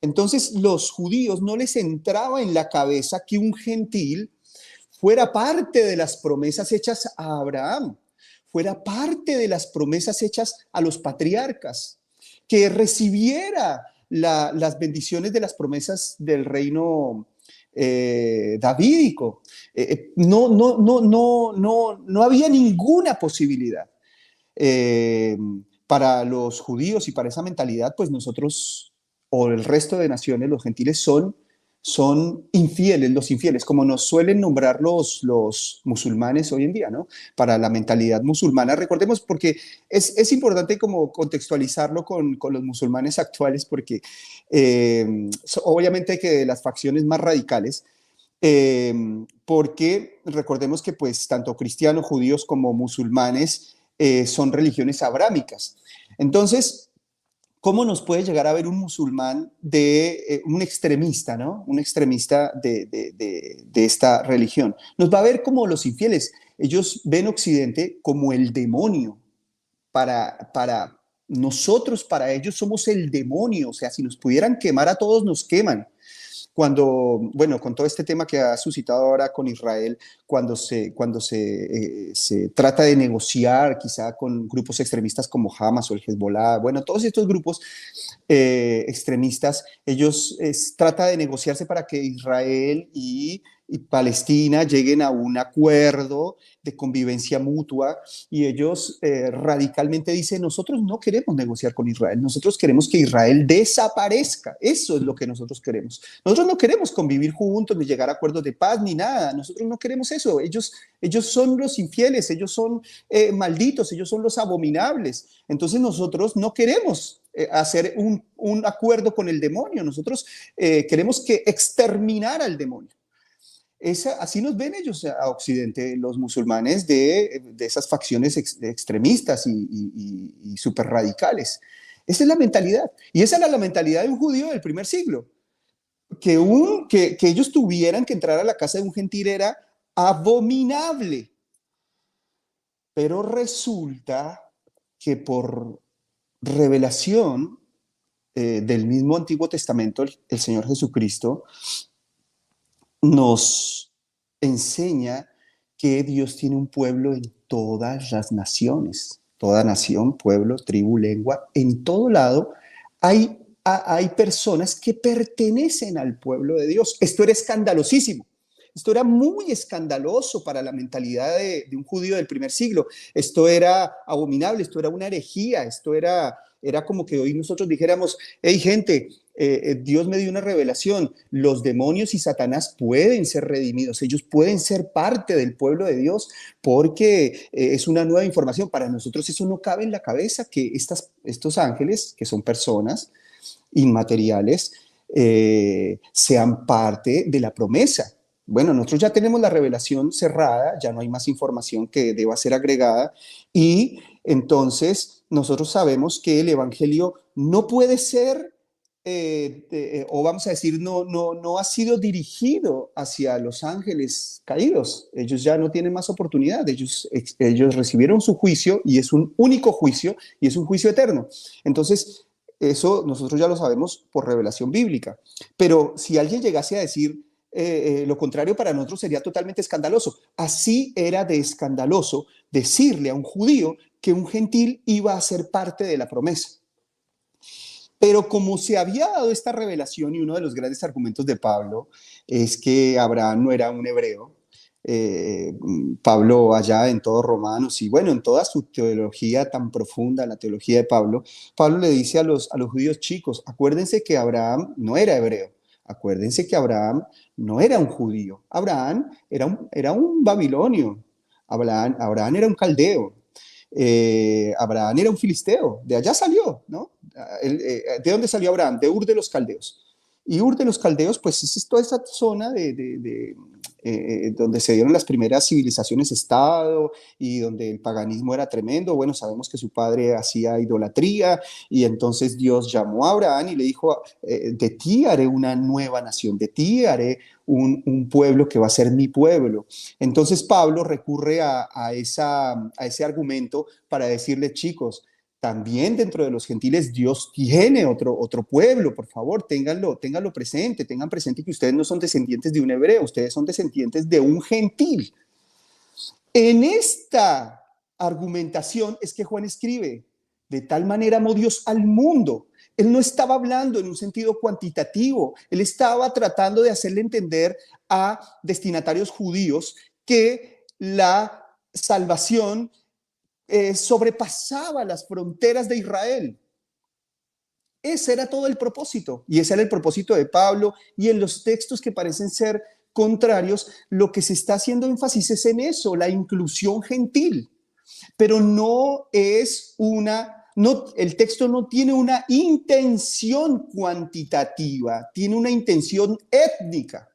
Entonces los judíos no les entraba en la cabeza que un gentil fuera parte de las promesas hechas a Abraham, fuera parte de las promesas hechas a los patriarcas, que recibiera las bendiciones de las promesas del reino davídico. No había ninguna posibilidad. Eh, para los judíos y para esa mentalidad, pues nosotros o el resto de naciones, los gentiles, son infieles, los infieles, como nos suelen nombrar los musulmanes hoy en día, ¿no? Para la mentalidad musulmana, recordemos, porque es importante como contextualizarlo con los musulmanes actuales, porque obviamente que las facciones más radicales, eh, porque recordemos que pues tanto cristianos, judíos como musulmanes son religiones abrámicas. Entonces, ¿cómo nos puede llegar a ver un musulmán un extremista, ¿no? Un extremista de esta religión? Nos va a ver como los infieles. Ellos ven Occidente como el demonio. Para nosotros, para ellos somos el demonio. O sea, si nos pudieran quemar a todos, nos queman. Bueno, con todo este tema que ha suscitado ahora con Israel, se trata de negociar quizá con grupos extremistas como Hamas o el Hezbollah, bueno, todos estos grupos extremistas, ellos trata de negociarse para que Israel y Palestina lleguen a un acuerdo de convivencia mutua y ellos radicalmente dicen, nosotros no queremos negociar con Israel, nosotros queremos que Israel desaparezca, eso es lo que nosotros queremos. Nosotros no queremos convivir juntos, ni llegar a acuerdos de paz, ni nada, nosotros no queremos eso, ellos son los infieles, ellos son malditos, ellos son los abominables, entonces nosotros no queremos hacer un acuerdo con el demonio, nosotros queremos que exterminar al demonio. Así nos ven ellos a Occidente, los musulmanes de esas facciones extremistas y súper radicales. Esa es la mentalidad. Y esa era la mentalidad de un judío del primer siglo. Que ellos tuvieran que entrar a la casa de un gentil era abominable. Pero resulta que por revelación del mismo Antiguo Testamento, el Señor Jesucristo nos enseña que Dios tiene un pueblo en todas las naciones, toda nación, pueblo, tribu, lengua, en todo lado hay personas que pertenecen al pueblo de Dios. Esto era escandalosísimo. Esto era muy escandaloso para la mentalidad de un judío del primer siglo. Esto era abominable, esto era una herejía, esto era como que hoy nosotros dijéramos, hey gente, Dios me dio una revelación, los demonios y Satanás pueden ser redimidos, ellos pueden ser parte del pueblo de Dios porque es una nueva información. Para nosotros eso no cabe en la cabeza, que estos ángeles, que son personas inmateriales, sean parte de la promesa. Bueno, nosotros ya tenemos la revelación cerrada, ya no hay más información que deba ser agregada y entonces nosotros sabemos que el Evangelio no puede ser, o vamos a decir, no ha sido dirigido hacia los ángeles caídos. Ellos ya no tienen más oportunidad. Ellos recibieron su juicio y es un único juicio y es un juicio eterno. Entonces, eso nosotros ya lo sabemos por revelación bíblica. Pero si alguien llegase a decir lo contrario, para nosotros sería totalmente escandaloso. Así era de escandaloso decirle a un judío que un gentil iba a ser parte de la promesa. Pero como se había dado esta revelación, y uno de los grandes argumentos de Pablo es que Abraham no era un hebreo, Pablo allá en todos Romanos y bueno, en toda su teología tan profunda, la teología de Pablo, Pablo le dice a los judíos: chicos, acuérdense que Abraham no era hebreo, acuérdense que Abraham no era un judío, Abraham era un babilonio, Abraham era un caldeo, Abraham era un filisteo, de allá salió, ¿no? ¿De dónde salió Abraham? De Ur de los Caldeos. Y Ur de los Caldeos, pues es toda esa zona donde se dieron las primeras civilizaciones-estado y donde el paganismo era tremendo. Bueno, sabemos que su padre hacía idolatría y entonces Dios llamó a Abraham y le dijo: de ti haré una nueva nación, de ti haré un pueblo que va a ser mi pueblo. Entonces Pablo recurre a ese argumento para decirle: chicos, también dentro de los gentiles Dios tiene otro pueblo, por favor, ténganlo presente, tengan presente que ustedes no son descendientes de un hebreo, ustedes son descendientes de un gentil. En esta argumentación es que Juan escribe: de tal manera amó Dios al mundo. Él no estaba hablando en un sentido cuantitativo, él estaba tratando de hacerle entender a destinatarios judíos que la salvación sobrepasaba las fronteras de Israel. Ese era todo el propósito y ese era el propósito de Pablo, y en los textos que parecen ser contrarios, lo que se está haciendo énfasis es en eso, la inclusión gentil, pero no es el texto no tiene una intención cuantitativa, tiene una intención étnica.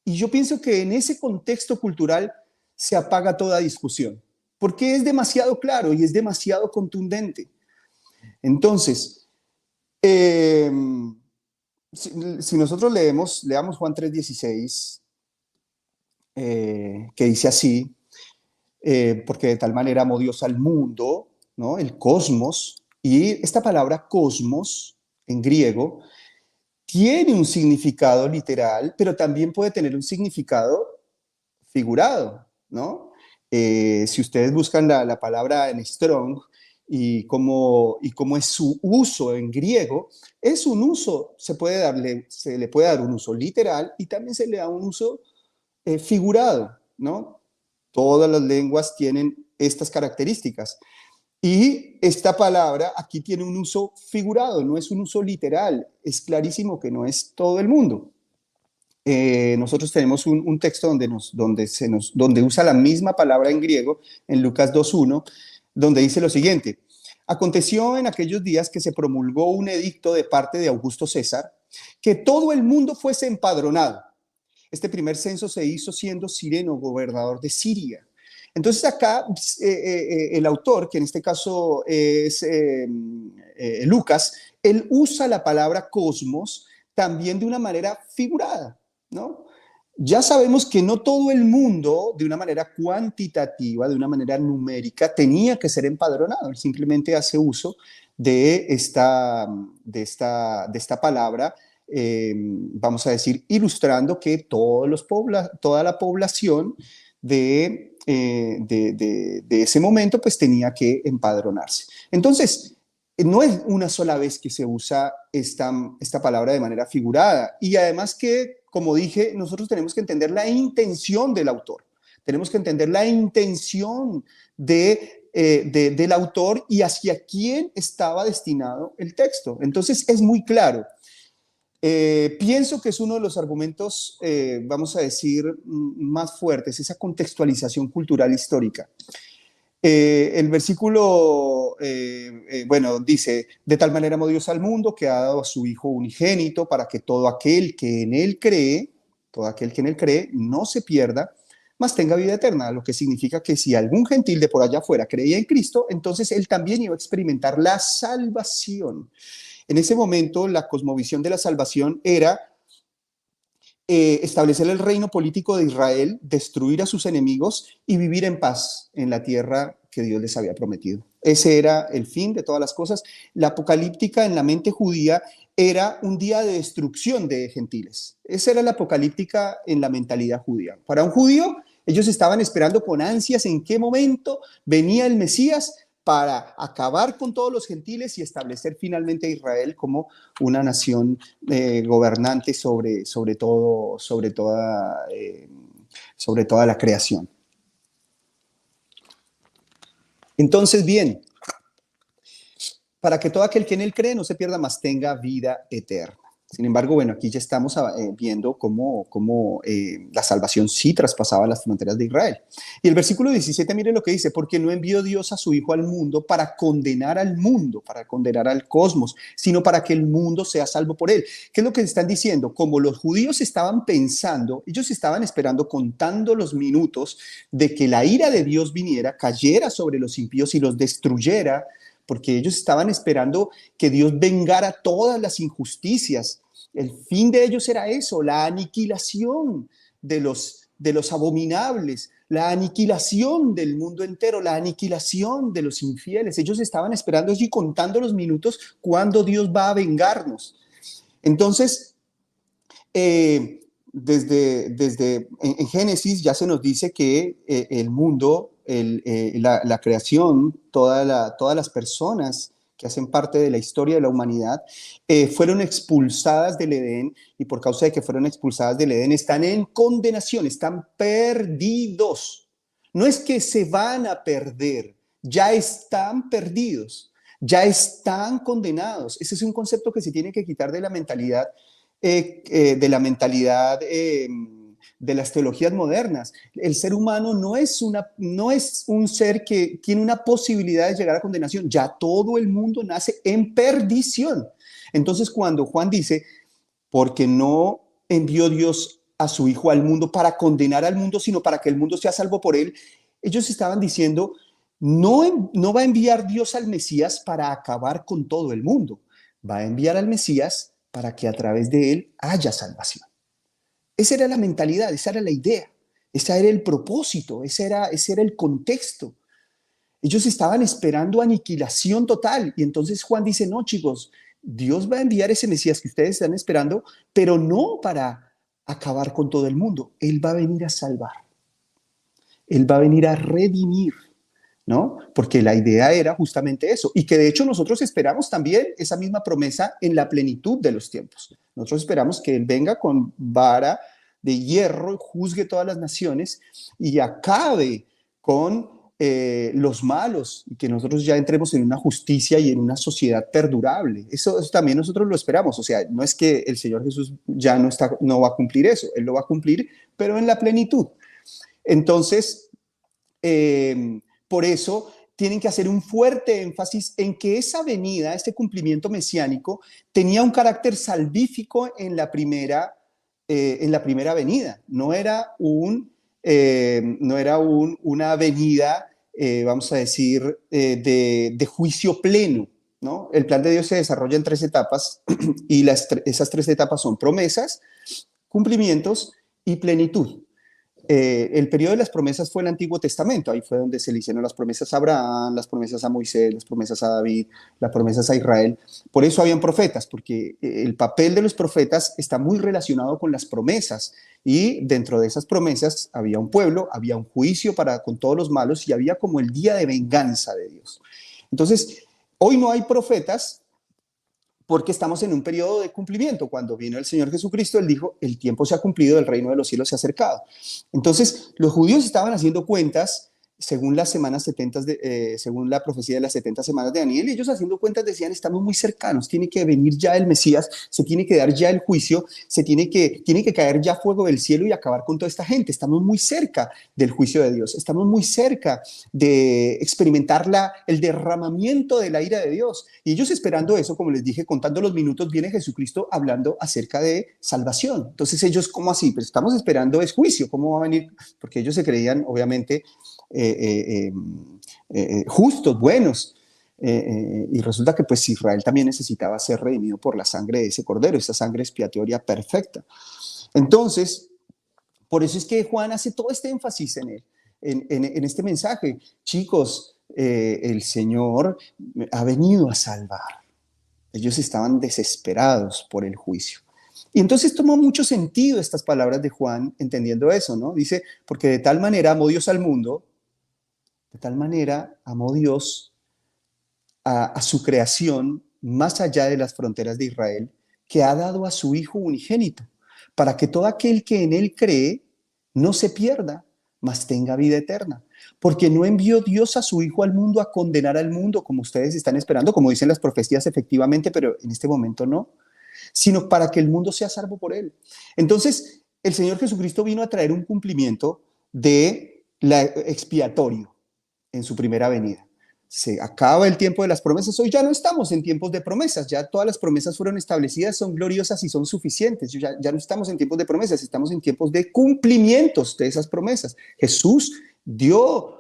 Y yo pienso que en ese contexto cultural se apaga toda discusión, porque es demasiado claro y es demasiado contundente. Entonces, si nosotros leamos Juan 3:16, que dice así: porque de tal manera amó Dios al mundo, ¿no? El cosmos, y esta palabra cosmos en griego tiene un significado literal, pero también puede tener un significado figurado, ¿no? Si ustedes buscan la palabra en Strong y cómo es su uso en griego, es un uso, se le puede dar un uso literal y también se le da un uso figurado, ¿no? Todas las lenguas tienen estas características. Y esta palabra aquí tiene un uso figurado, no es un uso literal. Es clarísimo que no es todo el mundo. Nosotros tenemos un texto donde usa la misma palabra en griego, en Lucas 2:1, donde dice lo siguiente: aconteció en aquellos días que se promulgó un edicto de parte de Augusto César, que todo el mundo fuese empadronado. Este primer censo se hizo siendo Cireno gobernador de Siria. Entonces acá el autor, que en este caso es Lucas, él usa la palabra cosmos también de una manera figurada, ¿no? Ya sabemos que no todo el mundo, de una manera cuantitativa, de una manera numérica, tenía que ser empadronado. Él simplemente hace uso de esta palabra, vamos a decir, ilustrando que toda la población de ese momento pues tenía que empadronarse. Entonces, no es una sola vez que se usa esta palabra de manera figurada, y además que, como dije, nosotros tenemos que entender la intención del autor, tenemos que entender la intención del autor y hacia quién estaba destinado el texto. Entonces es muy claro. Pienso que es uno de los argumentos, vamos a decir, más fuertes, esa contextualización cultural histórica. El versículo bueno, dice, de tal manera amó Dios al mundo que ha dado a su Hijo unigénito para que todo aquel que en él cree, todo aquel que en él cree, no se pierda, mas tenga vida eterna, lo que significa que si algún gentil de por allá afuera creía en Cristo, entonces él también iba a experimentar la salvación. En ese momento, la cosmovisión de la salvación era establecer el reino político de Israel, destruir a sus enemigos y vivir en paz en la tierra que Dios les había prometido. Ese era el fin de todas las cosas. La apocalíptica en la mente judía era un día de destrucción de gentiles. Esa era la apocalíptica en la mentalidad judía. Para un judío, ellos estaban esperando con ansias en qué momento venía el Mesías para acabar con todos los gentiles y establecer finalmente a Israel como una nación gobernante sobre toda la creación. Entonces, bien, para que todo aquel que en él cree no se pierda, mas tenga vida eterna. Sin embargo, bueno, aquí ya estamos viendo cómo la salvación sí traspasaba las fronteras de Israel. Y el versículo 17, mire lo que dice, porque no envió Dios a su Hijo al mundo para condenar al mundo, para condenar al cosmos, sino para que el mundo sea salvo por él. ¿Qué es lo que están diciendo? Como los judíos estaban pensando, ellos estaban esperando, contando los minutos de que la ira de Dios viniera, cayera sobre los impíos y los destruyera, porque ellos estaban esperando que Dios vengara todas las injusticias. El fin de ellos era eso, la aniquilación de los abominables, la aniquilación del mundo entero, la aniquilación de los infieles. Ellos estaban esperando allí, contando los minutos, cuando Dios va a vengarnos. Entonces, desde en Génesis ya se nos dice que el mundo, la creación, todas las personas que hacen parte de la historia de la humanidad, fueron expulsadas del Edén, y por causa de que fueron expulsadas del Edén están en condenación, están perdidos. No es que se van a perder, ya están perdidos, ya están condenados. Ese es un concepto que se tiene que quitar de la mentalidad de las teologías modernas. El ser humano no es un ser que tiene una posibilidad de llegar a condenación. Ya todo el mundo nace en perdición. Entonces, cuando Juan dice, porque no envió Dios a su Hijo al mundo para condenar al mundo, sino para que el mundo sea salvo por él, ellos estaban diciendo, no va a enviar Dios al Mesías para acabar con todo el mundo. Va a enviar al Mesías para que a través de él haya salvación. Esa era la mentalidad, esa era la idea, ese era el propósito, ese era el contexto. Ellos estaban esperando aniquilación total, y entonces Juan dice, no, chicos, Dios va a enviar ese Mesías que ustedes están esperando, pero no para acabar con todo el mundo. Él va a venir a salvar. Él va a venir a redimir, ¿no? Porque la idea era justamente eso, y que de hecho nosotros esperamos también esa misma promesa en la plenitud de los tiempos. Nosotros esperamos que Él venga con vara de hierro, juzgue todas las naciones y acabe con los malos, y que nosotros ya entremos en una justicia y en una sociedad perdurable. Eso también nosotros lo esperamos. O sea, no es que el Señor Jesús ya no va a cumplir eso, Él lo va a cumplir, pero en la plenitud. Entonces, por eso tienen que hacer un fuerte énfasis en que esa venida, este cumplimiento mesiánico, tenía un carácter salvífico en la primera venida. No era una venida, vamos a decir, de juicio pleno, ¿no? El plan de Dios se desarrolla en 3 etapas y esas 3 etapas son promesas, cumplimientos y plenitud. El periodo de las promesas fue el Antiguo Testamento. Ahí fue donde se le hicieron las promesas a Abraham, las promesas a Moisés, las promesas a David, las promesas a Israel. Por eso habían profetas, porque el papel de los profetas está muy relacionado con las promesas, y dentro de esas promesas había un pueblo, había un juicio con todos los malos, y había como el día de venganza de Dios. Entonces, hoy no hay profetas, porque estamos en un periodo de cumplimiento. Cuando vino el Señor Jesucristo, Él dijo, el tiempo se ha cumplido, el reino de los cielos se ha acercado. Entonces, los judíos estaban haciendo cuentas, según las semanas 70, según la profecía de las 70 semanas de Daniel, ellos haciendo cuentas decían, estamos muy cercanos, tiene que venir ya el Mesías, se tiene que dar ya el juicio, tiene que caer ya fuego del cielo y acabar con toda esta gente, estamos muy cerca del juicio de Dios, estamos muy cerca de experimentar el derramamiento de la ira de Dios. Y ellos esperando eso, como les dije, contando los minutos, viene Jesucristo hablando acerca de salvación. Entonces ellos, ¿cómo así? Pues estamos esperando es juicio, ¿cómo va a venir? Porque ellos se creían, obviamente, justos, buenos. Y resulta que pues Israel también necesitaba ser redimido por la sangre de ese cordero, esa sangre expiatoria perfecta. Entonces, por eso es que Juan hace todo este énfasis en él, en este mensaje. Chicos, el Señor ha venido a salvar. Ellos estaban desesperados por el juicio. Y entonces toma mucho sentido estas palabras de Juan entendiendo eso, ¿no? Dice, porque de tal manera amó Dios al mundo, de tal manera amó Dios a su creación más allá de las fronteras de Israel, que ha dado a su Hijo unigénito, para que todo aquel que en él cree no se pierda, mas tenga vida eterna. Porque no envió Dios a su Hijo al mundo a condenar al mundo, como ustedes están esperando, como dicen las profecías efectivamente, pero en este momento no, sino para que el mundo sea salvo por él. Entonces, el Señor Jesucristo vino a traer un cumplimiento de la expiatorio en su primera venida. Se acaba el tiempo de las promesas. Hoy ya no estamos en tiempos de promesas, ya todas las promesas fueron establecidas, son gloriosas y son suficientes. Ya no estamos en tiempos de promesas, estamos en tiempos de cumplimientos de esas promesas. Jesús dio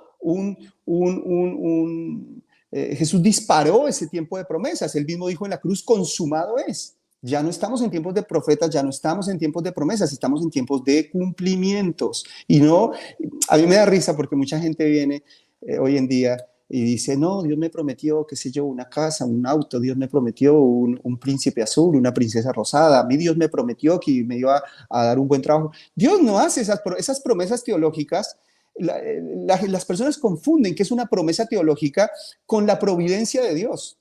Jesús disparó ese tiempo de promesas. Él mismo dijo en la cruz, consumado es. Ya no estamos en tiempos de profetas, ya no estamos en tiempos de promesas, estamos en tiempos de cumplimientos. Y no, a mí me da risa porque mucha gente viene hoy en día y dice, no, Dios me prometió, qué sé yo, una casa, un auto, Dios me prometió un príncipe azul, una princesa rosada, a mí Dios me prometió que me iba a dar un buen trabajo. Dios no hace esas promesas teológicas. Las personas confunden que es una promesa teológica con la providencia de Dios.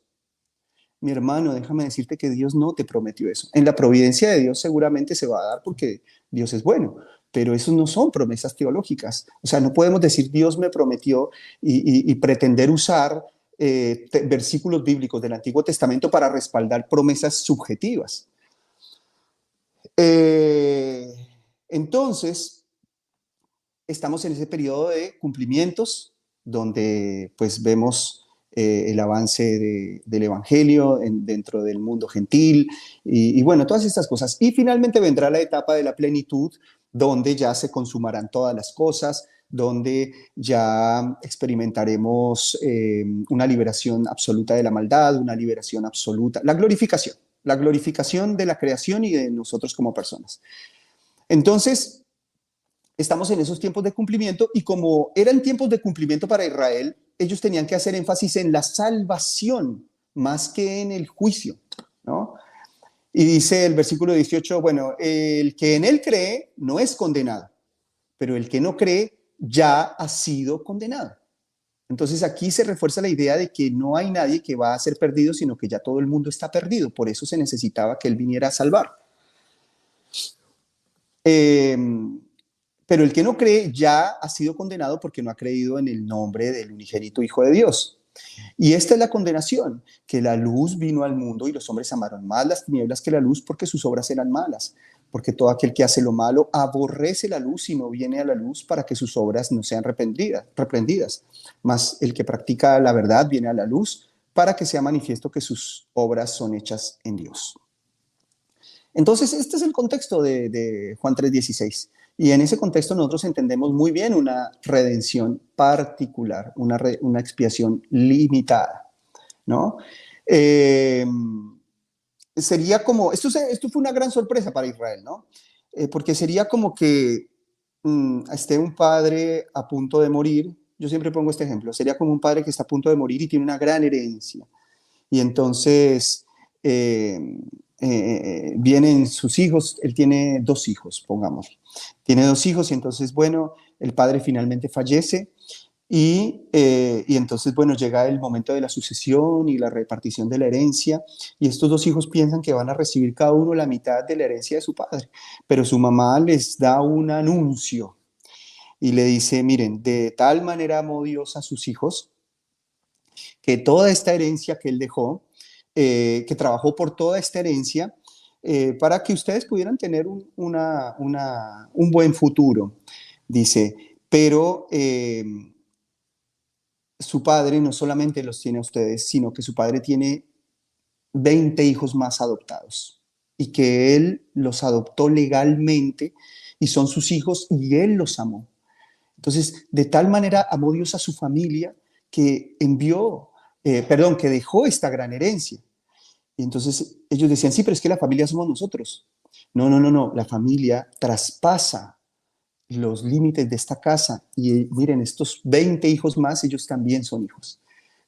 Mi hermano, déjame decirte que Dios no te prometió eso. En la providencia de Dios seguramente se va a dar porque Dios es bueno, pero eso no son promesas teológicas. O sea, no podemos decir Dios me prometió y pretender usar versículos bíblicos del Antiguo Testamento para respaldar promesas subjetivas. Entonces, estamos en ese periodo de cumplimientos donde pues vemos el avance del Evangelio dentro del mundo gentil y bueno, todas estas cosas. Y finalmente vendrá la etapa de la plenitud, donde ya se consumarán todas las cosas, donde ya experimentaremos una liberación absoluta de la maldad, una liberación absoluta, la glorificación de la creación y de nosotros como personas. Entonces, estamos en esos tiempos de cumplimiento y como eran tiempos de cumplimiento para Israel, ellos tenían que hacer énfasis en la salvación más que en el juicio, ¿no? Y dice el versículo 18, bueno, el que en él cree no es condenado, pero el que no cree ya ha sido condenado. Entonces aquí se refuerza la idea de que no hay nadie que va a ser perdido, sino que ya todo el mundo está perdido. Por eso se necesitaba que él viniera a salvar. Pero el que no cree ya ha sido condenado porque no ha creído en el nombre del unigénito Hijo de Dios. Y esta es la condenación, que la luz vino al mundo y los hombres amaron más las tinieblas que la luz porque sus obras eran malas. Porque todo aquel que hace lo malo aborrece la luz y no viene a la luz para que sus obras no sean reprendidas. Mas el que practica la verdad viene a la luz para que sea manifiesto que sus obras son hechas en Dios. Entonces, este es el contexto de Juan 3:16. Y en ese contexto nosotros entendemos muy bien una redención particular, una expiación limitada, ¿no? Sería como, esto fue una gran sorpresa para Israel, ¿no? Porque sería como que esté un padre a punto de morir, yo siempre pongo este ejemplo, sería como un padre que está a punto de morir y tiene una gran herencia. Y entonces vienen sus hijos, él tiene 2 hijos, pongamos. Tiene 2 hijos y entonces, bueno, el padre finalmente fallece y entonces, bueno, llega el momento de la sucesión y la repartición de la herencia y estos 2 hijos piensan que van a recibir cada uno la mitad de la herencia de su padre, pero su mamá les da un anuncio y le dice, miren, de tal manera amó Dios a sus hijos, que toda esta herencia que él dejó, que trabajó por toda esta herencia, para que ustedes pudieran tener un buen futuro. Dice, pero su padre no solamente los tiene a ustedes, sino que su padre tiene 20 hijos más adoptados y que él los adoptó legalmente y son sus hijos y él los amó. Entonces, de tal manera amó Dios a su familia que que dejó esta gran herencia. Y entonces ellos decían, sí, pero es que la familia somos nosotros. No, no, no, no, la familia traspasa los límites de esta casa y miren, estos 20 hijos más, ellos también son hijos.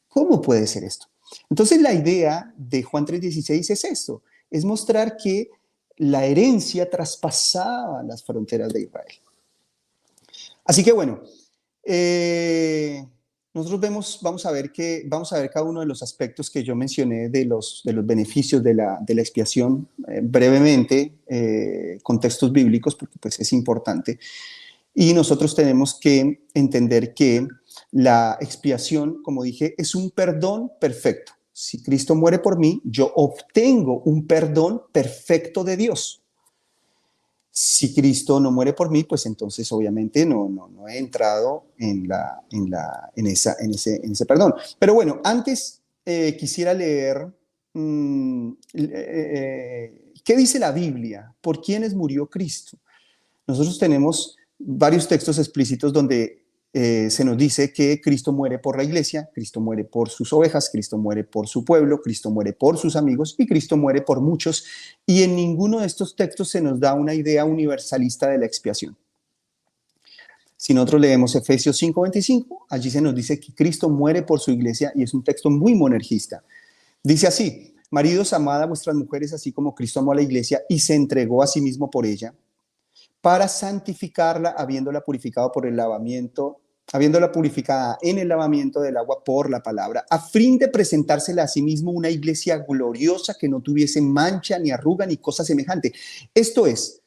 ¿Cómo puede ser esto? Entonces la idea de Juan 3:16 es esto, es mostrar que la herencia traspasaba las fronteras de Israel. Así que bueno, nosotros vamos a ver cada uno de los aspectos que yo mencioné de los beneficios de la expiación brevemente, con textos bíblicos, porque pues es importante. Y nosotros tenemos que entender que la expiación, como dije, es un perdón perfecto. Si Cristo muere por mí, yo obtengo un perdón perfecto de Dios. Si Cristo no muere por mí, pues entonces obviamente no he entrado en ese perdón. Pero bueno, antes quisiera leer qué dice la Biblia, por quiénes murió Cristo. Nosotros tenemos varios textos explícitos donde se nos dice que Cristo muere por la iglesia, Cristo muere por sus ovejas, Cristo muere por su pueblo, Cristo muere por sus amigos y Cristo muere por muchos. Y en ninguno de estos textos se nos da una idea universalista de la expiación. Si nosotros leemos Efesios 5:25, allí se nos dice que Cristo muere por su iglesia y es un texto muy monergista. Dice así, maridos, amad a vuestras mujeres así como Cristo amó a la iglesia y se entregó a sí mismo por ella, para santificarla, habiéndola purificada en el lavamiento del agua por la palabra, a fin de presentársela a sí mismo una iglesia gloriosa que no tuviese mancha, ni arruga, ni cosa semejante. Esto es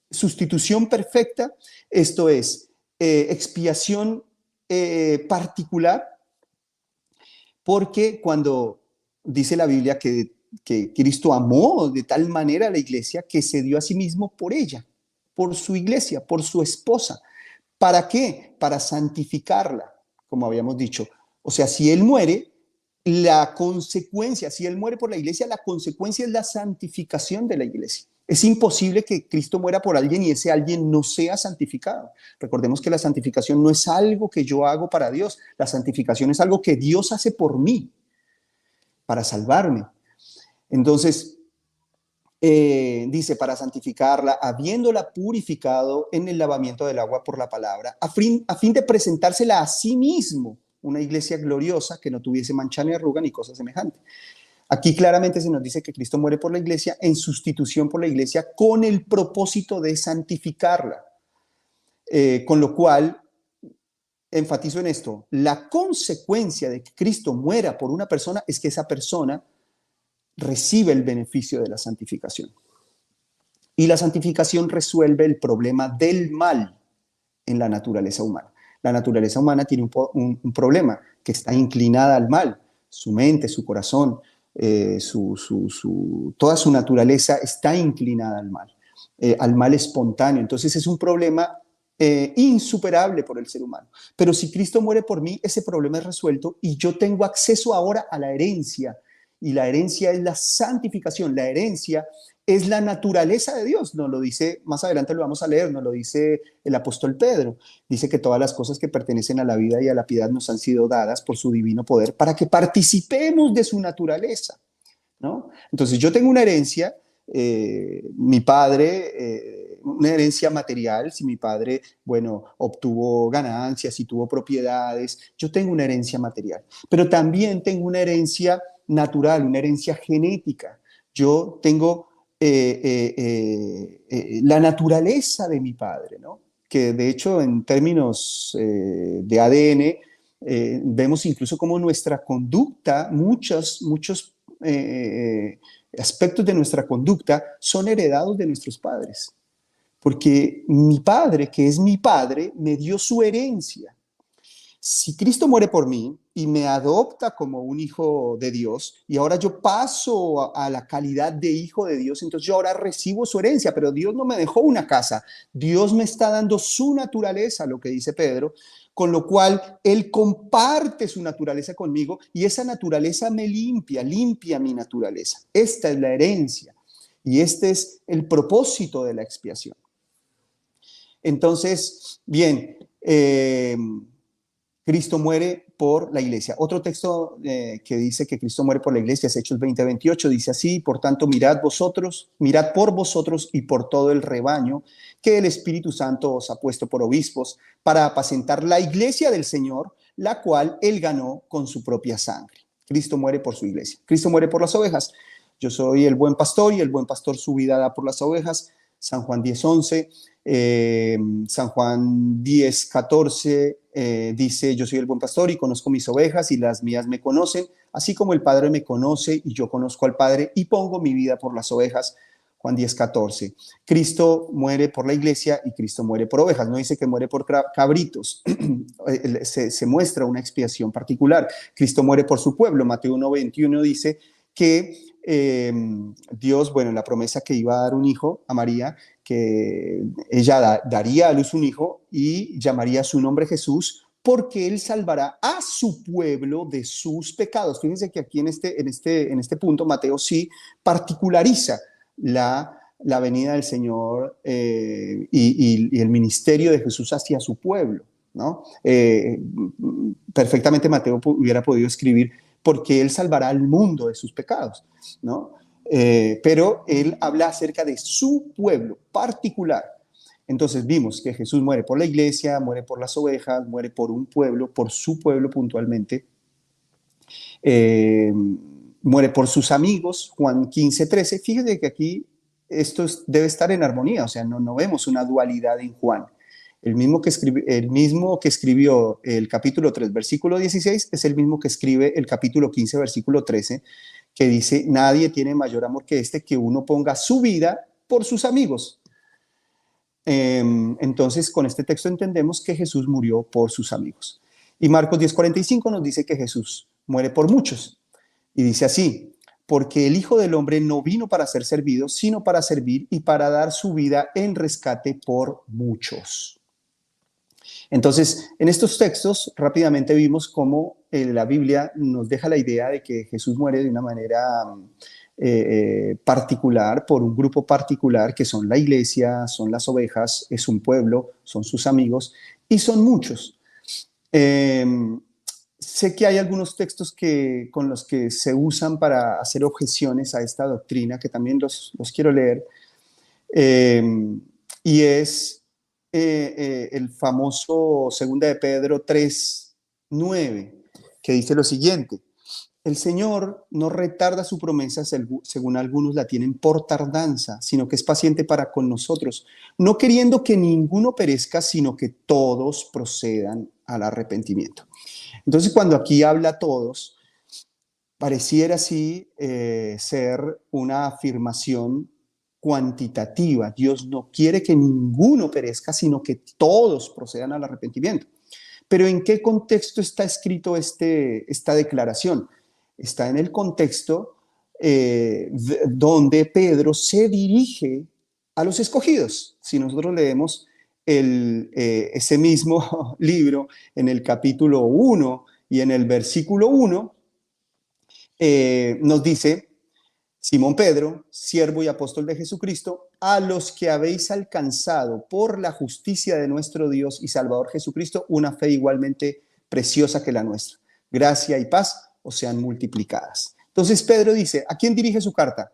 sustitución perfecta, esto es expiación particular, porque cuando dice la Biblia que Cristo amó de tal manera a la iglesia que se dio a sí mismo por ella, por su iglesia, por su esposa. ¿Para qué? Para santificarla, como habíamos dicho. O sea, si Él muere, la consecuencia, si Él muere por la iglesia, la consecuencia es la santificación de la iglesia. Es imposible que Cristo muera por alguien y ese alguien no sea santificado. Recordemos que la santificación no es algo que yo hago para Dios. La santificación es algo que Dios hace por mí, para salvarme. Entonces, dice, para santificarla, habiéndola purificado en el lavamiento del agua por la palabra, a fin de presentársela a sí mismo, una iglesia gloriosa que no tuviese mancha ni arruga ni cosa semejante. Aquí claramente se nos dice que Cristo muere por la iglesia en sustitución por la iglesia con el propósito de santificarla. Con lo cual, enfatizo en esto, la consecuencia de que Cristo muera por una persona es que esa persona recibe el beneficio de la santificación. Y la santificación resuelve el problema del mal en la naturaleza humana. La naturaleza humana tiene un problema, que está inclinada al mal. Su mente, su corazón, toda su naturaleza está inclinada al mal espontáneo. Entonces es un problema insuperable por el ser humano. Pero si Cristo muere por mí, ese problema es resuelto y yo tengo acceso ahora a la herencia. Y la herencia es la santificación, la herencia es la naturaleza de Dios, nos lo dice, más adelante lo vamos a leer, nos lo dice el apóstol Pedro, dice que todas las cosas que pertenecen a la vida y a la piedad nos han sido dadas por su divino poder para que participemos de su naturaleza, ¿no? Entonces yo tengo una herencia, mi padre, una herencia material, si mi padre, bueno, obtuvo ganancias y tuvo propiedades, yo tengo una herencia material, pero también tengo una herencia natural, una herencia genética. Yo tengo la naturaleza de mi padre, ¿no? Que de hecho en términos de ADN vemos incluso como nuestra conducta, muchos aspectos de nuestra conducta son heredados de nuestros padres. porque mi Padre, que es mi Padre, me dio su herencia. Si Cristo muere por mí y me adopta como un hijo de Dios, y ahora yo paso a la calidad de hijo de Dios, entonces yo ahora recibo su herencia, pero Dios no me dejó una casa, Dios me está dando su naturaleza, lo que dice Pedro, con lo cual Él comparte su naturaleza conmigo y esa naturaleza me limpia, limpia mi naturaleza. Esta es la herencia y este es el propósito de la expiación. Entonces, bien, Cristo muere por la iglesia. Otro texto que dice que Cristo muere por la iglesia es Hechos 20:28, dice así: por tanto, mirad por vosotros y por todo el rebaño que el Espíritu Santo os ha puesto por obispos para apacentar la iglesia del Señor, la cual Él ganó con su propia sangre. Cristo muere por su iglesia. Cristo muere por las ovejas. Yo soy el buen pastor y el buen pastor su vida da por las ovejas. San Juan 10:11. San Juan 10:14 dice: yo soy el buen pastor y conozco mis ovejas y las mías me conocen, así como el Padre me conoce y yo conozco al Padre y pongo mi vida por las ovejas. Juan 10:14. Cristo muere por la iglesia y Cristo muere por ovejas. No dice que muere por cabritos. se muestra una expiación particular. Cristo muere por su pueblo. Mateo 1:21 dice que Dios, bueno, la promesa que iba a dar un hijo a María, que ella daría a luz un hijo y llamaría su nombre Jesús, porque Él salvará a su pueblo de sus pecados. Fíjense que aquí en este punto Mateo sí particulariza la venida del Señor y el ministerio de Jesús hacia su pueblo, ¿no? Perfectamente Mateo hubiera podido escribir: porque Él salvará al mundo de sus pecados, ¿no? Pero Él habla acerca de su pueblo particular. Entonces vimos que Jesús muere por la iglesia, muere por las ovejas, muere por un pueblo, por su pueblo puntualmente. Muere por sus amigos, Juan 15:13. Fíjense que aquí esto debe estar en armonía, o sea, no vemos una dualidad en Juan. El mismo que escribió el capítulo 3, versículo 16, es el mismo que escribe el capítulo 15, versículo 13, que dice: nadie tiene mayor amor que este, que uno ponga su vida por sus amigos. Entonces, con este texto entendemos que Jesús murió por sus amigos. Y Marcos 10:45 nos dice que Jesús muere por muchos. Y dice así: porque el Hijo del Hombre no vino para ser servido, sino para servir y para dar su vida en rescate por muchos. Entonces, en estos textos rápidamente vimos cómo la Biblia nos deja la idea de que Jesús muere de una manera particular, por un grupo particular, que son la iglesia, son las ovejas, es un pueblo, son sus amigos, y son muchos. Sé que hay algunos textos con los que se usan para hacer objeciones a esta doctrina, que también los quiero leer, y es el famoso 2 de Pedro 3:9, que dice lo siguiente: el Señor no retarda su promesa, según algunos la tienen por tardanza, sino que es paciente para con nosotros, no queriendo que ninguno perezca, sino que todos procedan al arrepentimiento. Entonces, cuando aquí habla todos, pareciera así ser una afirmación cuantitativa. Dios no quiere que ninguno perezca, sino que todos procedan al arrepentimiento. Pero ¿en qué contexto está escrito esta declaración? Está en el contexto donde Pedro se dirige a los escogidos. Si nosotros leemos ese mismo libro en el capítulo 1 y en el versículo 1, nos dice: Simón Pedro, siervo y apóstol de Jesucristo, a los que habéis alcanzado por la justicia de nuestro Dios y Salvador Jesucristo una fe igualmente preciosa que la nuestra. Gracia y paz os sean multiplicadas. Entonces Pedro dice: ¿a quién dirige su carta?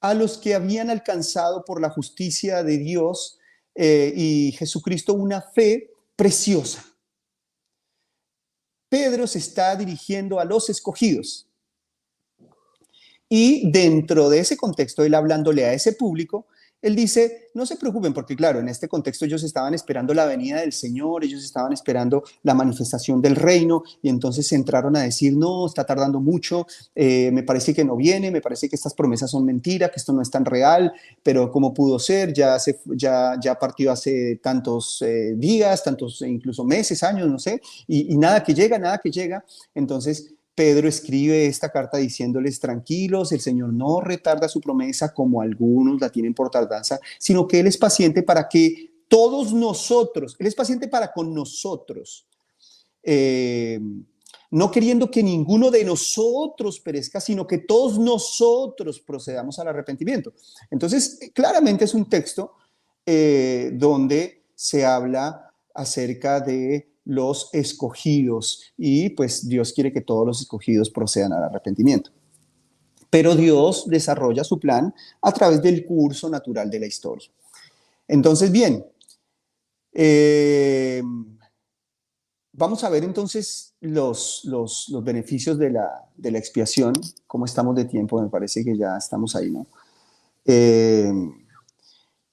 A los que habían alcanzado por la justicia de Dios y Jesucristo una fe preciosa. Pedro se está dirigiendo a los escogidos. Y dentro de ese contexto, él hablándole a ese público, Él dice, no se preocupen, porque claro, en este contexto ellos estaban esperando la venida del Señor, ellos estaban esperando la manifestación del reino, y entonces se entraron a decir, no, está tardando mucho, me parece que no viene, me parece que estas promesas son mentiras, que esto no es tan real, pero ¿cómo pudo ser? Ya partió hace tantos días, tantos incluso meses, años, no sé, y nada que llega, nada que llega. Entonces Pedro escribe esta carta diciéndoles tranquilos, el Señor no retarda su promesa como algunos la tienen por tardanza, sino que Él es paciente para que todos nosotros, Él es paciente para con nosotros, eh, no queriendo que ninguno de nosotros perezca, sino que todos nosotros procedamos al arrepentimiento. Entonces, claramente es un texto donde se habla acerca de los escogidos y pues Dios quiere que todos los escogidos procedan al arrepentimiento. Pero Dios desarrolla su plan a través del curso natural de la historia. Entonces, bien, vamos a ver entonces los beneficios de la expiación. ¿Cómo estamos de tiempo? Me parece que ya estamos ahí, ¿no? Eh,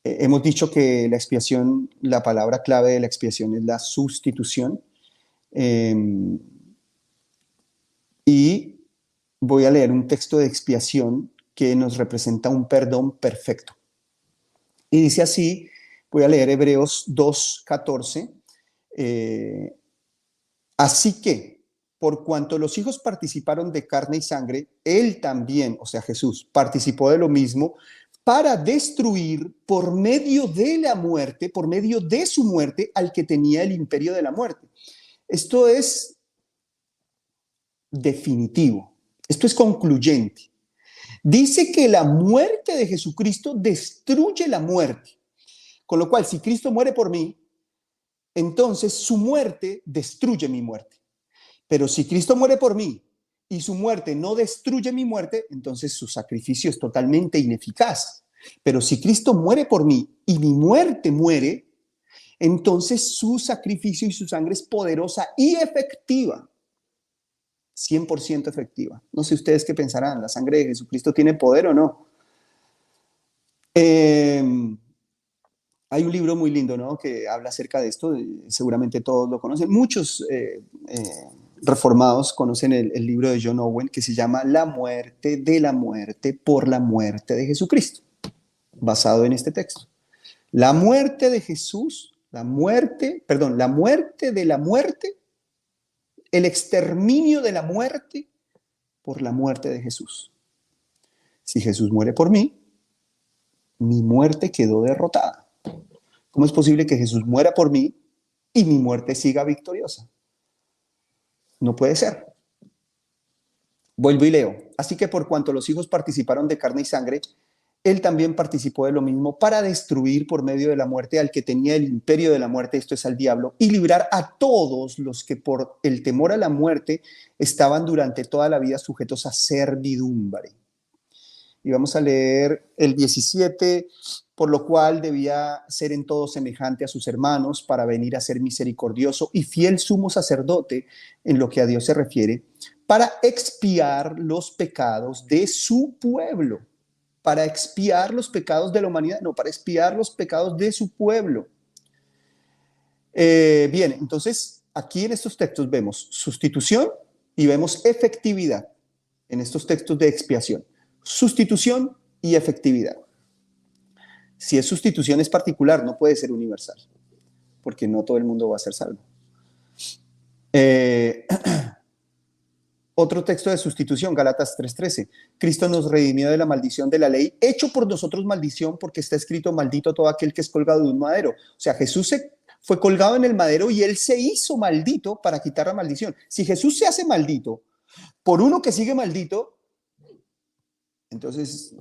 Hemos dicho que la expiación, la palabra clave de la expiación es la sustitución. Eh, y voy a leer un texto de expiación que nos representa un perdón perfecto. Y dice así, voy a leer Hebreos 2:14. Así que, por cuanto los hijos participaron de carne y sangre, él también, o sea, Jesús, participó de lo mismo para destruir por medio de la muerte, por medio de su muerte, al que tenía el imperio de la muerte. Esto es definitivo, esto es concluyente. Dice que la muerte de Jesucristo destruye la muerte, con lo cual si Cristo muere por mí, entonces su muerte destruye mi muerte. Pero si Cristo muere por mí y su muerte no destruye mi muerte, entonces su sacrificio es totalmente ineficaz. Pero si Cristo muere por mí y mi muerte muere, entonces su sacrificio y su sangre es poderosa y efectiva. 100% efectiva. No sé ustedes qué pensarán, ¿la sangre de Jesucristo tiene poder o no? Hay un libro muy lindo, ¿no?, que habla acerca de esto, seguramente todos lo conocen. Muchos reformados conocen el libro de John Owen que se llama La muerte de la muerte por la muerte de Jesucristo, basado en este texto. La muerte de Jesús, la muerte de la muerte, el exterminio de la muerte por la muerte de Jesús. Si Jesús muere por mí, mi muerte quedó derrotada. ¿Cómo es posible que Jesús muera por mí y mi muerte siga victoriosa? No puede ser. Vuelvo y leo. Así que por cuanto los hijos participaron de carne y sangre, él también participó de lo mismo para destruir por medio de la muerte al que tenía el imperio de la muerte, esto es al diablo, y librar a todos los que por el temor a la muerte estaban durante toda la vida sujetos a servidumbre. Y vamos a leer el 17, por lo cual debía ser en todo semejante a sus hermanos para venir a ser misericordioso y fiel sumo sacerdote en lo que a Dios se refiere, para expiar los pecados de su pueblo, para expiar los pecados de la humanidad, no, para expiar los pecados de su pueblo. Bien, entonces aquí en estos textos vemos sustitución y vemos efectividad en estos textos de expiación. Sustitución y efectividad. Si es sustitución es particular, no puede ser universal, porque no todo el mundo va a ser salvo. Otro texto de sustitución, Gálatas 3:13. Cristo nos redimió de la maldición de la ley, hecho por nosotros maldición, porque está escrito, maldito todo aquel que es colgado de un madero. O sea, Jesús fue colgado en el madero y él se hizo maldito para quitar la maldición. Si Jesús se hace maldito por uno que sigue maldito, entonces,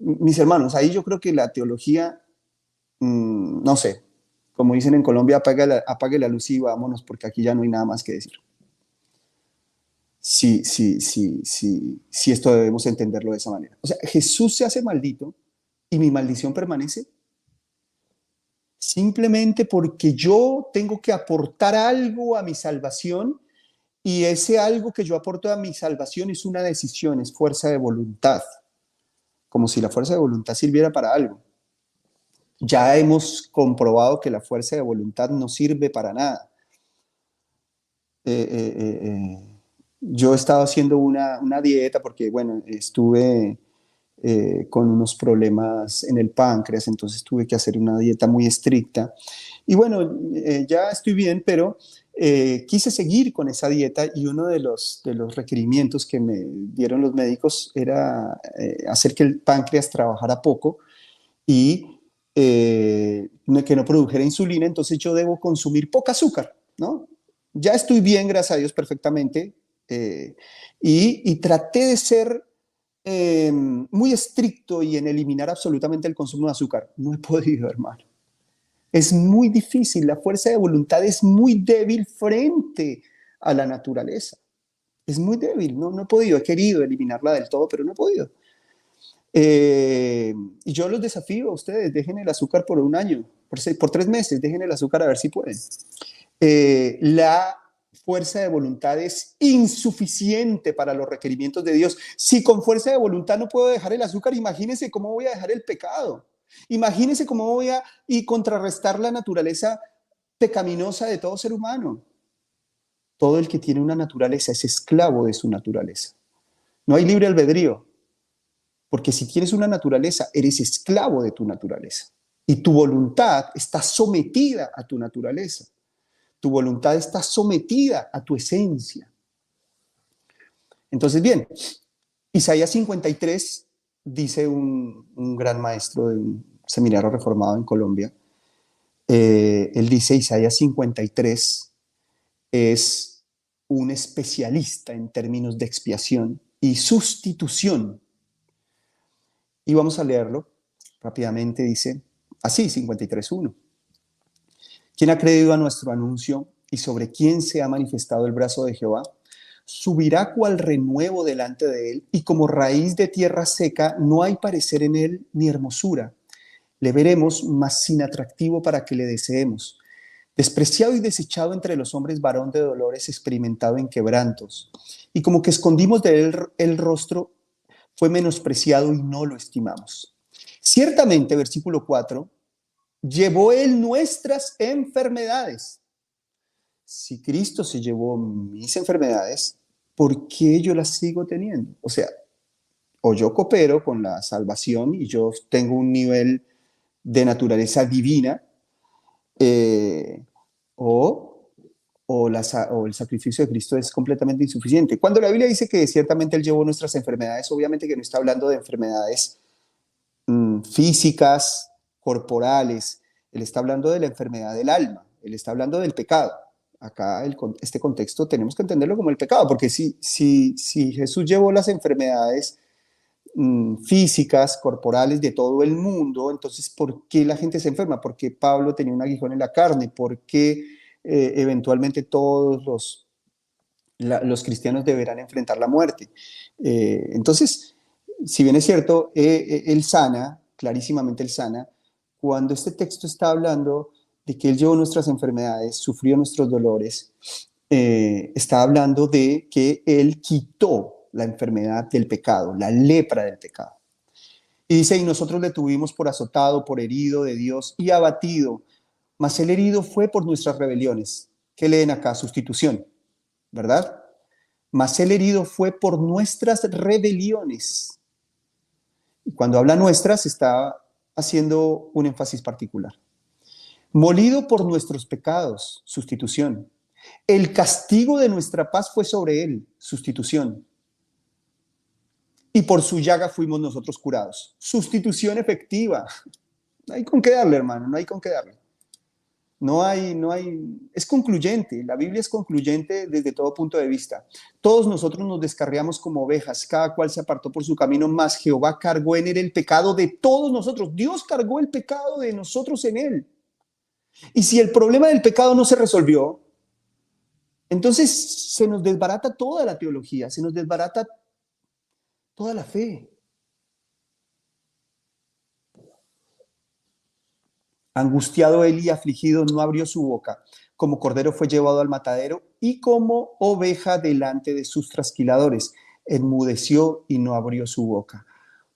mis hermanos, ahí yo creo que la teología, no sé, como dicen en Colombia, apague la luz y vámonos, porque aquí ya no hay nada más que decir. Sí, esto debemos entenderlo de esa manera. O sea, Jesús se hace maldito y mi maldición permanece simplemente porque yo tengo que aportar algo a mi salvación, y ese algo que yo aporto a mi salvación es una decisión, es fuerza de voluntad, como si la fuerza de voluntad sirviera para algo. Ya hemos comprobado que la fuerza de voluntad no sirve para nada. Yo he estado haciendo una dieta porque, bueno, estuve con unos problemas en el páncreas, entonces tuve que hacer una dieta muy estricta. Y bueno, ya estoy bien, pero quise seguir con esa dieta y uno de los requerimientos que me dieron los médicos era hacer que el páncreas trabajara poco y que no produjera insulina, entonces yo debo consumir poca azúcar, ¿no? Ya estoy bien, gracias a Dios, perfectamente, y traté de ser muy estricto y en eliminar absolutamente el consumo de azúcar. No he podido, hermano. Es muy difícil, la fuerza de voluntad es muy débil frente a la naturaleza. Es muy débil, no he podido, he querido eliminarla del todo, pero no he podido. Y yo los desafío a ustedes, dejen el azúcar por un año, por 3 meses, dejen el azúcar a ver si pueden. La fuerza de voluntad es insuficiente para los requerimientos de Dios. Si con fuerza de voluntad no puedo dejar el azúcar, imagínense cómo voy a dejar el pecado. Imagínense cómo voy a contrarrestar la naturaleza pecaminosa de todo ser humano. Todo el que tiene una naturaleza es esclavo de su naturaleza. No hay libre albedrío, porque si tienes una naturaleza, eres esclavo de tu naturaleza. Y tu voluntad está sometida a tu naturaleza. Tu voluntad está sometida a tu esencia. Entonces, bien, Isaías 53 dice un gran maestro de un seminario reformado en Colombia. Él dice, Isaías 53 es un especialista en términos de expiación y sustitución. Y vamos a leerlo rápidamente. Dice así, 53:1. ¿Quién ha creído a nuestro anuncio y sobre quién se ha manifestado el brazo de Jehová? Subirá cual renuevo delante de él, y como raíz de tierra seca no hay parecer en él ni hermosura. Le veremos, mas sin atractivo para que le deseemos. Despreciado y desechado entre los hombres, varón de dolores, experimentado en quebrantos. Y como que escondimos de él el rostro, fue menospreciado y no lo estimamos. Ciertamente, versículo 4, llevó él nuestras enfermedades. Si Cristo se llevó mis enfermedades, ¿por qué yo las sigo teniendo? O sea, o yo coopero con la salvación y yo tengo un nivel de naturaleza divina, eh, o, o el sacrificio de Cristo es completamente insuficiente. Cuando la Biblia dice que ciertamente Él llevó nuestras enfermedades, obviamente que no está hablando de enfermedades físicas, corporales. Él está hablando de la enfermedad del alma, él está hablando del pecado. Acá este contexto tenemos que entenderlo como el pecado, porque si Jesús llevó las enfermedades físicas, corporales de todo el mundo, entonces ¿por qué la gente se enferma? ¿Por qué Pablo tenía un aguijón en la carne? ¿Por qué eventualmente todos los cristianos deberán enfrentar la muerte? Entonces, si bien es cierto, él sana, clarísimamente él sana, cuando este texto está hablando de que él llevó nuestras enfermedades, sufrió nuestros dolores, está hablando de que él quitó la enfermedad del pecado, la lepra del pecado. Y dice, y nosotros le tuvimos por azotado, por herido de Dios y abatido, mas el herido fue por nuestras rebeliones. ¿Qué leen acá? Sustitución, ¿verdad? Mas el herido fue por nuestras rebeliones. Y cuando habla nuestras, está haciendo un énfasis particular. Molido por nuestros pecados, sustitución. El castigo de nuestra paz fue sobre él, sustitución. Y por su llaga fuimos nosotros curados. Sustitución efectiva. No hay con qué darle, hermano, no hay con qué darle. Es concluyente, la Biblia es concluyente desde todo punto de vista. Todos nosotros nos descarriamos como ovejas, cada cual se apartó por su camino, mas Jehová cargó en él el pecado de todos nosotros. Dios cargó el pecado de nosotros en él. Y si el problema del pecado no se resolvió, entonces se nos desbarata toda la teología, se nos desbarata toda la fe. Angustiado él y afligido no abrió su boca. Como cordero fue llevado al matadero y como oveja delante de sus trasquiladores. Enmudeció y no abrió su boca.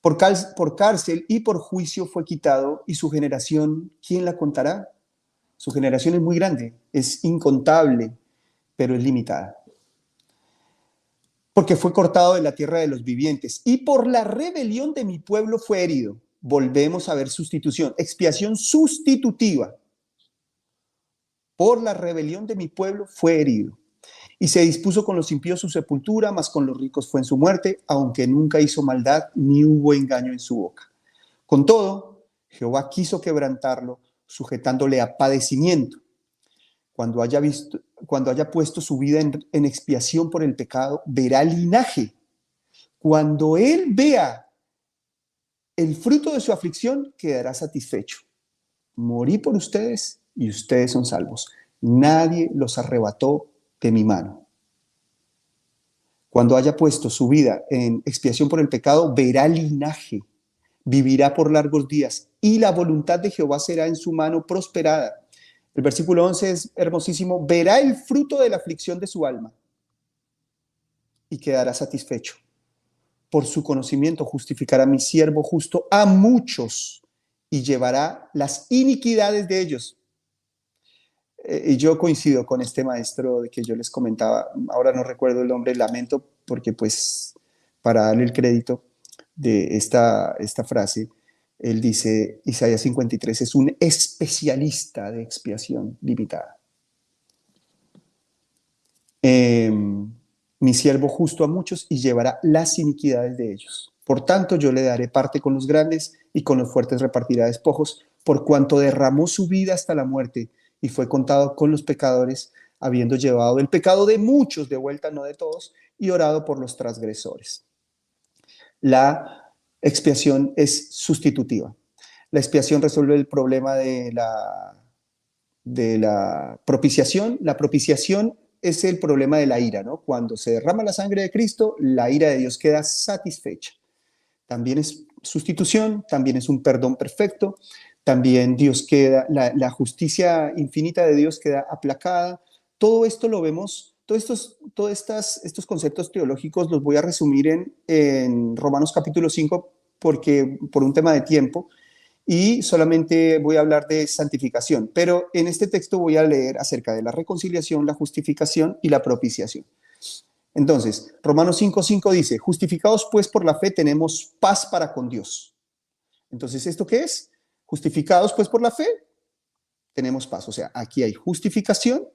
Por cárcel y por juicio fue quitado, y su generación, ¿quién la contará? Su generación es muy grande, es incontable, pero es limitada. Porque fue cortado de la tierra de los vivientes, y por la rebelión de mi pueblo fue herido. Volvemos a ver sustitución, expiación sustitutiva. Por la rebelión de mi pueblo fue herido. Y se dispuso con los impíos su sepultura, mas con los ricos fue en su muerte, aunque nunca hizo maldad, ni hubo engaño en su boca. Con todo, Jehová quiso quebrantarlo, sujetándole a padecimiento. Cuando haya puesto su vida en expiación por el pecado, verá linaje. Cuando él vea el fruto de su aflicción, quedará satisfecho. Morí por ustedes y ustedes son salvos. Nadie los arrebató de mi mano. Cuando haya puesto su vida en expiación por el pecado, verá linaje, vivirá por largos días, y la voluntad de Jehová será en su mano prosperada. El versículo 11 es hermosísimo. Verá el fruto de la aflicción de su alma y quedará satisfecho. Por su conocimiento justificará mi siervo justo a muchos y llevará las iniquidades de ellos. Y yo coincido con este maestro de que yo les comentaba, ahora no recuerdo el nombre, lamento, porque pues para darle el crédito de esta frase, él dice, Isaías 53 es un especialista de expiación limitada. Mi siervo justo a muchos y llevará las iniquidades de ellos. Por tanto, yo le daré parte con los grandes y con los fuertes repartirá despojos, por cuanto derramó su vida hasta la muerte y fue contado con los pecadores, habiendo llevado el pecado de muchos de vuelta, no de todos, y orado por los transgresores. La expiación es sustitutiva. La expiación resuelve el problema de la propiciación. La propiciación es el problema de la ira, ¿no? Cuando se derrama la sangre de Cristo, la ira de Dios queda satisfecha. También es sustitución, también es un perdón perfecto, también Dios queda, la justicia infinita de Dios queda aplacada. Todo esto lo vemos, todos estos conceptos teológicos los voy a resumir en Romanos capítulo 5, porque por un tema de tiempo, y solamente voy a hablar de santificación, pero en este texto voy a leer acerca de la reconciliación, la justificación y la propiciación. Entonces, Romanos 5:5 dice, justificados pues por la fe tenemos paz para con Dios. Entonces, ¿esto qué es? Justificados pues por la fe tenemos paz. O sea, aquí hay justificación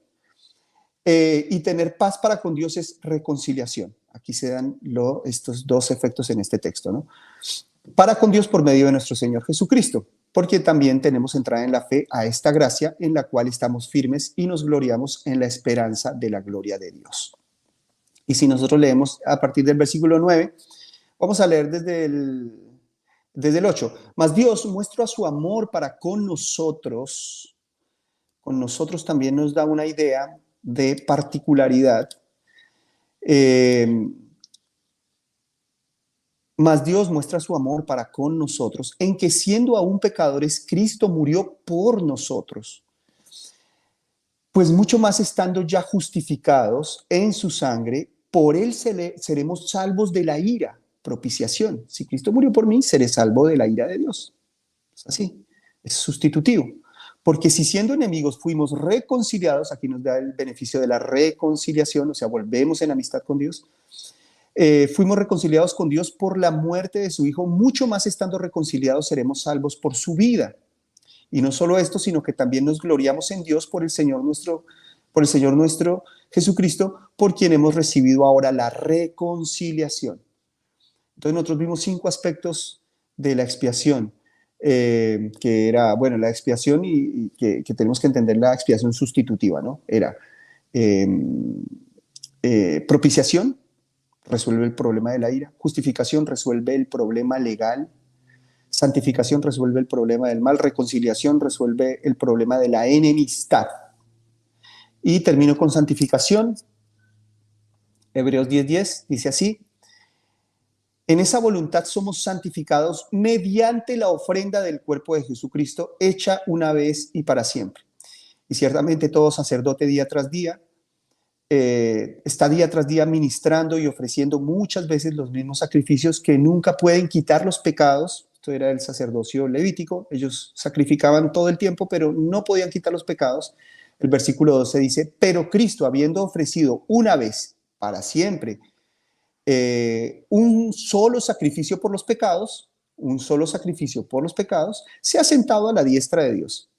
y tener paz para con Dios es reconciliación. Aquí se dan estos dos efectos en este texto, ¿no? Para con Dios por medio de nuestro Señor Jesucristo, porque también tenemos entrada en la fe a esta gracia en la cual estamos firmes y nos gloriamos en la esperanza de la gloria de Dios. Y si nosotros leemos a partir del versículo 9, vamos a leer desde el 8. Mas Dios muestra su amor para con nosotros también nos da una idea de particularidad. Mas Dios muestra su amor para con nosotros, en que siendo aún pecadores, Cristo murió por nosotros. Pues mucho más estando ya justificados en su sangre, por él seremos salvos de la ira, propiciación. Si Cristo murió por mí, seré salvo de la ira de Dios. Es así, es sustitutivo. Porque si siendo enemigos fuimos reconciliados, aquí nos da el beneficio de la reconciliación, o sea, volvemos en amistad con Dios, fuimos reconciliados con Dios por la muerte de su Hijo, mucho más estando reconciliados seremos salvos por su vida. Y no solo esto, sino que también nos gloriamos en Dios por el Señor nuestro Jesucristo, por quien hemos recibido ahora la reconciliación. Entonces nosotros vimos 5 aspectos de la expiación, que era, bueno, la expiación y que tenemos que entender la expiación sustitutiva, ¿no? Era propiciación, resuelve el problema de la ira. Justificación, resuelve el problema legal. Santificación, resuelve el problema del mal. Reconciliación, resuelve el problema de la enemistad. Y termino con santificación. Hebreos 10:10 dice así: en esa voluntad somos santificados mediante la ofrenda del cuerpo de Jesucristo, hecha una vez y para siempre. Y ciertamente todo sacerdote día tras día está día tras día ministrando y ofreciendo muchas veces los mismos sacrificios que nunca pueden quitar los pecados. Esto era el sacerdocio levítico, ellos sacrificaban todo el tiempo, pero no podían quitar los pecados. El versículo 12 dice, pero Cristo, habiendo ofrecido una vez para siempre un solo sacrificio por los pecados, se ha sentado a la diestra de Dios.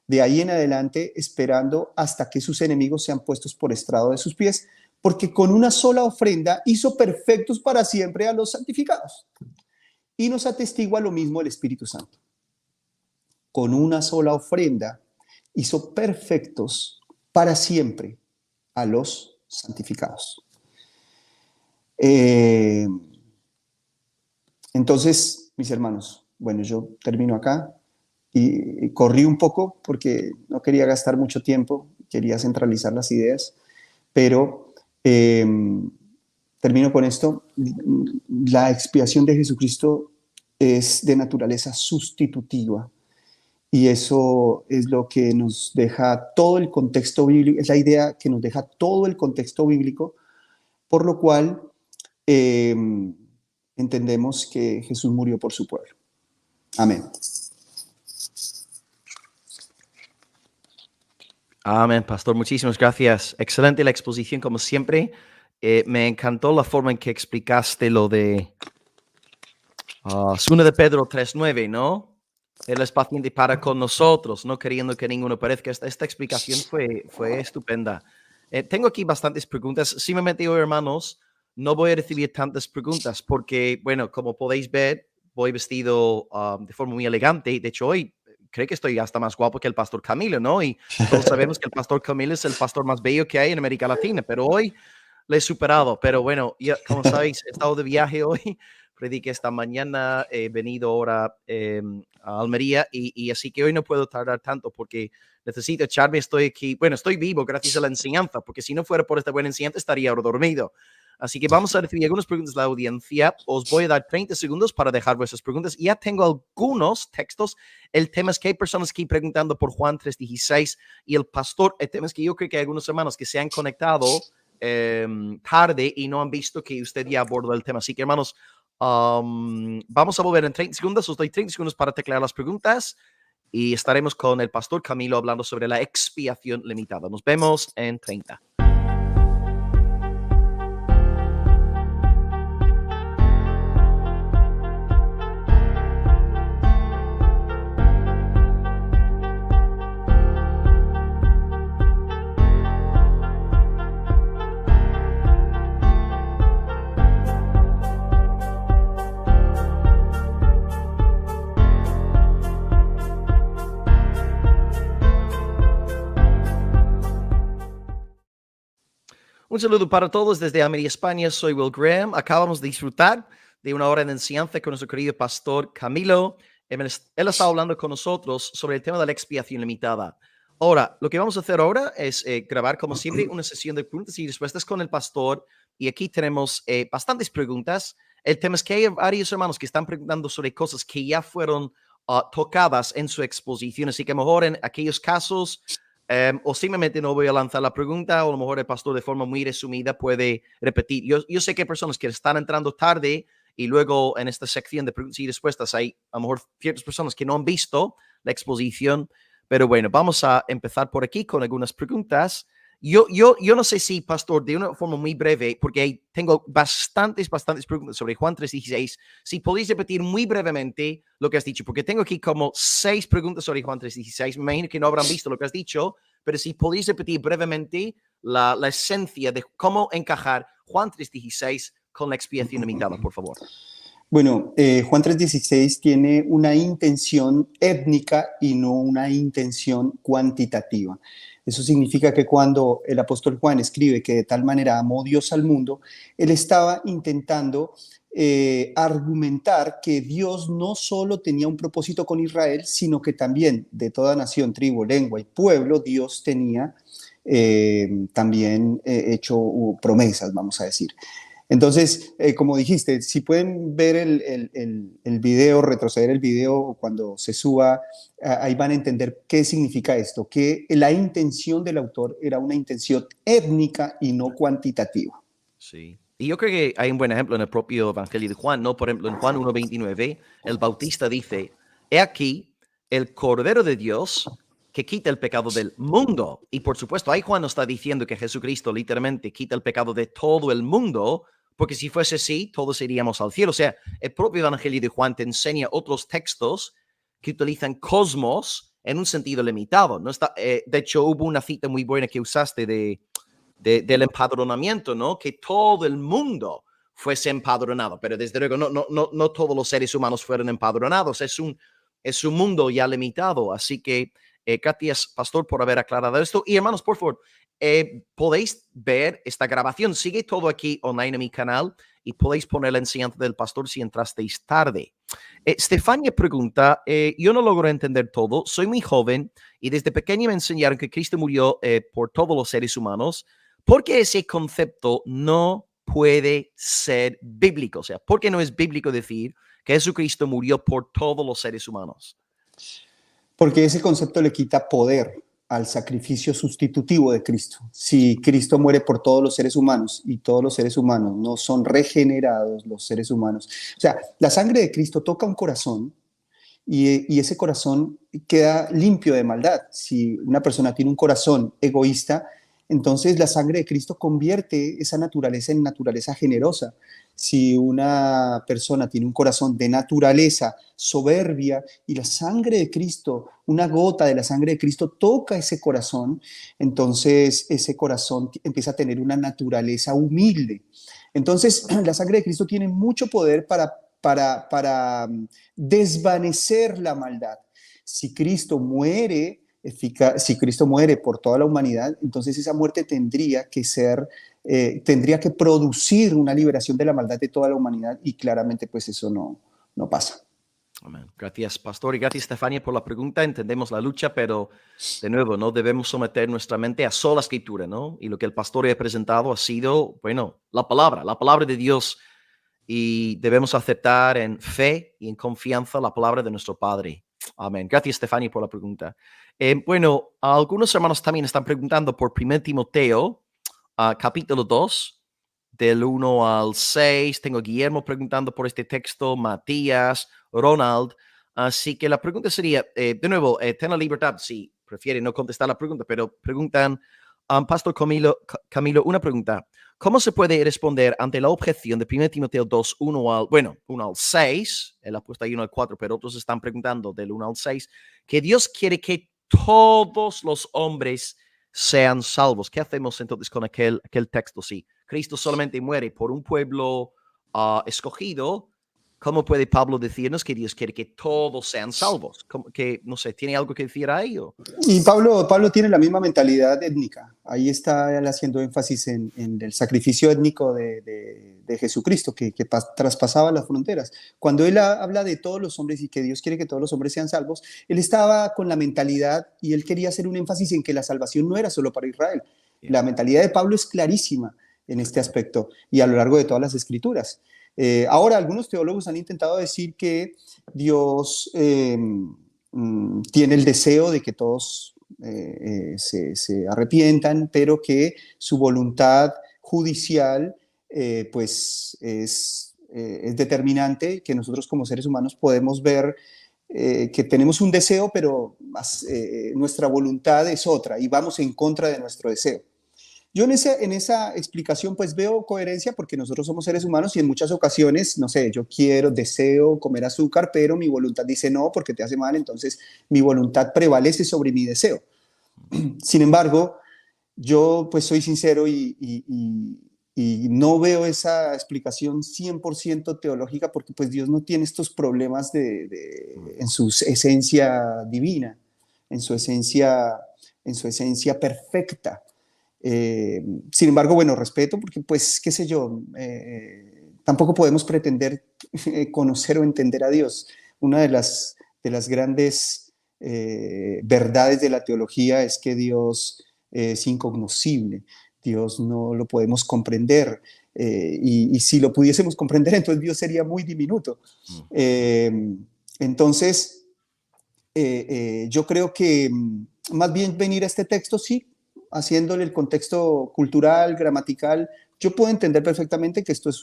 De ahí en adelante, esperando hasta que sus enemigos sean puestos por estrado de sus pies, porque con una sola ofrenda hizo perfectos para siempre a los santificados. Y nos atestigua lo mismo el Espíritu Santo. Con una sola ofrenda hizo perfectos para siempre a los santificados. Entonces, mis hermanos, bueno, yo termino acá y corrí un poco porque no quería gastar mucho tiempo, quería centralizar las ideas, pero termino con esto. La expiación de Jesucristo es de naturaleza sustitutiva y eso es lo que nos deja todo el contexto bíblico, es la idea que nos deja todo el contexto bíblico, por lo cual entendemos que Jesús murió por su pueblo. Amén. Amén, pastor. Muchísimas gracias. Excelente la exposición, como siempre. Me encantó la forma en que explicaste lo de 2 de Pedro 3:9, ¿no? Él es paciente para con nosotros, no queriendo que ninguno perezca. Esta explicación fue estupenda. Tengo aquí bastantes preguntas. Simplemente hoy, hermanos, no voy a recibir tantas preguntas porque, bueno, como podéis ver, voy vestido de forma muy elegante. De hecho, hoy creo que estoy hasta más guapo que el pastor Camilo, ¿no? Y todos sabemos que el pastor Camilo es el pastor más bello que hay en América Latina, pero hoy le he superado. Pero bueno, ya, como sabéis, he estado de viaje hoy, prediqué esta mañana, he venido ahora a Almería y así que hoy no puedo tardar tanto porque necesito echarme. Estoy aquí, bueno, estoy vivo gracias a la enseñanza, porque si no fuera por esta buena enseñanza estaría ahora dormido. Así que vamos a recibir algunas preguntas de la audiencia. Os voy a dar 30 segundos para dejar vuestras preguntas. Ya tengo algunos textos. El tema es que hay personas aquí preguntando por Juan 3:16 y el pastor. El tema es que yo creo que hay algunos hermanos que se han conectado tarde y no han visto que usted ya abordó el tema. Así que, hermanos, vamos a volver en 30 segundos. Os doy 30 segundos para teclear las preguntas y estaremos con el pastor Camilo hablando sobre la expiación limitada. Nos vemos en 30. Un saludo para todos desde Almería, España. Soy Will Graham. Acabamos de disfrutar de una hora de enseñanza con nuestro querido pastor Camilo. Él está hablando con nosotros sobre el tema de la expiación limitada. Ahora, lo que vamos a hacer ahora es grabar, como siempre, una sesión de preguntas y respuestas con el pastor. Y aquí tenemos bastantes preguntas. El tema es que hay varios hermanos que están preguntando sobre cosas que ya fueron tocadas en su exposición. Así que mejor en aquellos casos... o simplemente no voy a lanzar la pregunta, o a lo mejor el pastor de forma muy resumida puede repetir. Yo sé que hay personas que están entrando tarde y luego en esta sección de preguntas y respuestas hay a lo mejor ciertas personas que no han visto la exposición, pero bueno, vamos a empezar por aquí con algunas preguntas. Yo no sé si, pastor, de una forma muy breve, porque tengo bastantes preguntas sobre Juan 3:16, si podéis repetir muy brevemente lo que has dicho, porque tengo aquí como 6 preguntas sobre Juan 3:16. Me imagino que no habrán visto lo que has dicho, pero si podéis repetir brevemente la esencia de cómo encajar Juan 3:16 con la expiación limitada, por favor. Bueno, Juan 3:16 tiene una intención étnica y no una intención cuantitativa. Eso significa que cuando el apóstol Juan escribe que de tal manera amó Dios al mundo, él estaba intentando argumentar que Dios no solo tenía un propósito con Israel, sino que también de toda nación, tribu, lengua y pueblo, Dios tenía también hecho promesas, vamos a decir. Entonces, como dijiste, si pueden ver el video, retroceder el video cuando se suba, ahí van a entender qué significa esto, que la intención del autor era una intención étnica y no cuantitativa. Sí. Y yo creo que hay un buen ejemplo en el propio Evangelio de Juan, ¿no? Por ejemplo, en Juan 1:29, el Bautista dice, he aquí el Cordero de Dios que quita el pecado del mundo. Y por supuesto, ahí Juan no está diciendo que Jesucristo literalmente quita el pecado de todo el mundo, porque si fuese así, todos iríamos al cielo. O sea, el propio Evangelio de Juan te enseña otros textos que utilizan cosmos en un sentido limitado. No está, de hecho, hubo una cita muy buena que usaste del empadronamiento, ¿no? Que todo el mundo fuese empadronado, pero desde luego no todos los seres humanos fueron empadronados, es un mundo ya limitado, así que gracias, pastor, por haber aclarado esto. Y hermanos, por favor, podéis ver esta grabación, sigue todo aquí online en mi canal y podéis poner la enseñanza del pastor si entrasteis tarde. Stefania pregunta, yo no logro entender todo, soy muy joven y desde pequeño me enseñaron que Cristo murió por todos los seres humanos. ¿Por qué ese concepto no puede ser bíblico? O sea, ¿por qué no es bíblico decir que Jesucristo murió por todos los seres humanos? Porque ese concepto le quita poder al sacrificio sustitutivo de Cristo. Si Cristo muere por todos los seres humanos y todos los seres humanos no son regenerados, los seres humanos. O sea, la sangre de Cristo toca un corazón y ese corazón queda limpio de maldad. Si una persona tiene un corazón egoísta, entonces la sangre de Cristo convierte esa naturaleza en naturaleza generosa. Si una persona tiene un corazón de naturaleza soberbia y la sangre de Cristo, una gota de la sangre de Cristo toca ese corazón, entonces ese corazón empieza a tener una naturaleza humilde. Entonces la sangre de Cristo tiene mucho poder para desvanecer la maldad. Si Cristo muere, si Cristo muere por toda la humanidad, entonces esa muerte tendría que producir una liberación de la maldad de toda la humanidad y claramente pues eso no pasa. Amén. Gracias, pastor, y gracias, Estefania, por la pregunta. Entendemos la lucha, pero de nuevo, no debemos someter nuestra mente a sola escritura, ¿no? Y lo que el pastor ha presentado ha sido, bueno, la palabra de Dios, y debemos aceptar en fe y en confianza la palabra de nuestro Padre. Amén. Gracias, Estefania, por la pregunta. Bueno, algunos hermanos también están preguntando por 1 Timoteo, capítulo 2, del 1 al 6. Tengo a Guillermo preguntando por este texto, Matías, Ronald. Así que la pregunta sería, de nuevo, ten la libertad si prefiere no contestar la pregunta, pero preguntan, Pastor Camilo, una pregunta. ¿Cómo se puede responder ante la objeción de 1 Timoteo 2, 1 al 6? Él ha puesto ahí 1 al 4, pero otros están preguntando del 1 al 6, que Dios quiere que todos los hombres sean salvos. ¿Qué hacemos entonces con aquel texto? Si Cristo solamente muere por un pueblo escogido, ¿cómo puede Pablo decirnos que Dios quiere que todos sean salvos? Que, no sé, ¿tiene algo que decir a ello? Y Pablo tiene la misma mentalidad étnica. Ahí está él haciendo énfasis en el sacrificio étnico de Jesucristo, que traspasaba las fronteras. Cuando él habla de todos los hombres y que Dios quiere que todos los hombres sean salvos, él estaba con la mentalidad y él quería hacer un énfasis en que la salvación no era solo para Israel. La mentalidad de Pablo es clarísima en este aspecto y a lo largo de todas las escrituras. Ahora, algunos teólogos han intentado decir que Dios tiene el deseo de que todos se arrepientan, pero que su voluntad judicial pues es determinante, que nosotros como seres humanos podemos ver que tenemos un deseo, pero nuestra voluntad es otra y vamos en contra de nuestro deseo. Yo en esa explicación pues veo coherencia porque nosotros somos seres humanos y en muchas ocasiones, no sé, yo deseo comer azúcar, pero mi voluntad dice no porque te hace mal, entonces mi voluntad prevalece sobre mi deseo. Sin embargo, yo pues soy sincero y no veo esa explicación 100% teológica porque pues Dios no tiene estos problemas en su esencia divina, en su esencia perfecta. Sin embargo, bueno, respeto porque, pues, qué sé yo, tampoco podemos pretender conocer o entender a Dios. Una de las grandes verdades de la teología es que Dios es incognoscible, Dios no lo podemos comprender. y si lo pudiésemos comprender, entonces Dios sería muy diminuto. Entonces, yo creo que más bien venir a este texto, sí, haciéndole el contexto cultural, gramatical, yo puedo entender perfectamente que esto es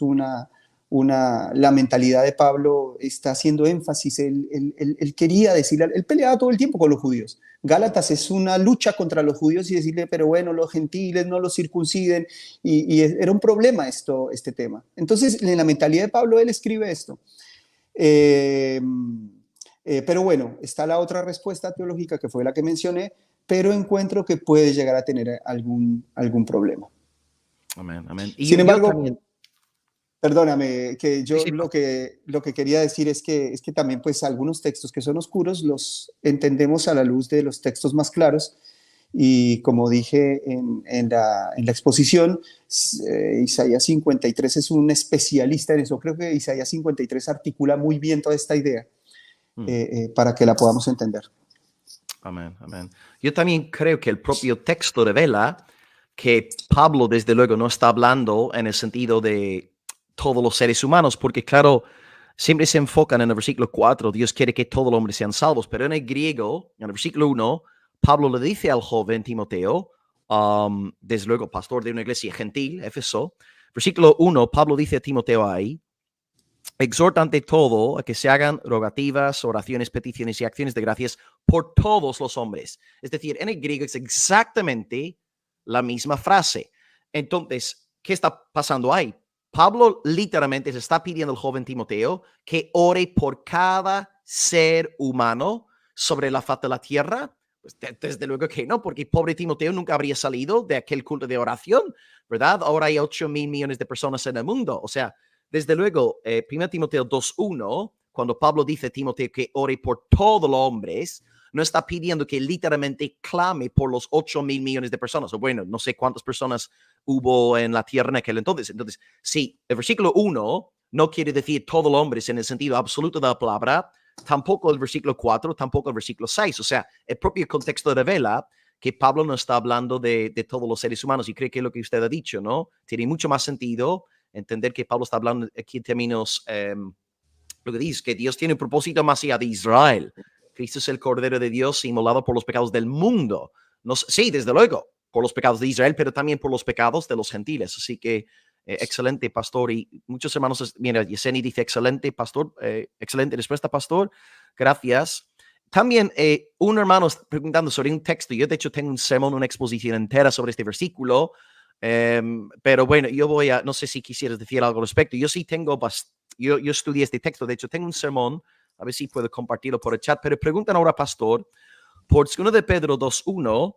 la mentalidad de Pablo está haciendo énfasis, él quería decirle, él peleaba todo el tiempo con los judíos. Gálatas es una lucha contra los judíos y decirle, pero bueno, los gentiles no los circunciden, y era un problema este tema. Entonces, en la mentalidad de Pablo, él escribe esto. Pero bueno, está la otra respuesta teológica que fue la que mencioné, pero encuentro que puede llegar a tener algún problema. Amén, amén. Y Sin yo embargo, también. perdóname, que Sí, yo sí, lo que quería decir es que también pues algunos textos que son oscuros los entendemos a la luz de los textos más claros, y como dije en la exposición, Isaías 53 es un especialista en eso. Creo que Isaías 53 articula muy bien toda esta idea para que la podamos entender. Amén, amén. Yo también creo que el propio texto revela que Pablo, desde luego, no está hablando en el sentido de todos los seres humanos, porque claro, siempre se enfocan en el versículo 4, Dios quiere que todos los hombres sean salvos, pero en el griego, en el versículo 1, Pablo le dice al joven Timoteo, desde luego, pastor de una iglesia gentil, Éfeso, versículo 1, Pablo dice a Timoteo ahí, exhorta ante todo a que se hagan rogativas, oraciones, peticiones y acciones de gracias por todos los hombres. Es decir, en el griego es exactamente la misma frase. Entonces, ¿qué está pasando ahí? Pablo literalmente se está pidiendo al joven Timoteo que ore por cada ser humano sobre la faz de la tierra. Pues desde luego que no, porque pobre Timoteo nunca habría salido de aquel culto de oración, ¿verdad? Ahora hay 8,000,000,000 de personas en el mundo. O sea, desde luego, 1 Timoteo 2:1, cuando Pablo dice a Timoteo que ore por todos los hombres, no está pidiendo que literalmente clame por los 8,000,000,000 de personas. O bueno, no sé cuántas personas hubo en la tierra en aquel entonces. Entonces, sí, el versículo 1 no quiere decir todos los hombres en el sentido absoluto de la palabra, tampoco el versículo 4, tampoco el versículo 6. O sea, el propio contexto revela que Pablo no está hablando de todos los seres humanos, y creo que es lo que usted ha dicho, ¿no? Tiene mucho más sentido entender que Pablo está hablando aquí en términos, lo que dice, que Dios tiene un propósito más allá de Israel. Cristo es el Cordero de Dios inmolado por los pecados del mundo. Sí, desde luego, por los pecados de Israel, pero también por los pecados de los gentiles. Así que, excelente, pastor. Y muchos hermanos, mira, Yeseni dice, excelente, pastor, excelente respuesta, pastor. Gracias. También un hermano está preguntando sobre un texto. Yo, de hecho, tengo un sermón, una exposición entera sobre este versículo. Pero bueno, no sé si quisieras decir algo al respecto. Yo sí tengo, yo estudié este texto, de hecho tengo un sermón, a ver si puedo compartirlo por el chat, pero preguntan ahora, pastor, por 2 de Pedro 2:1,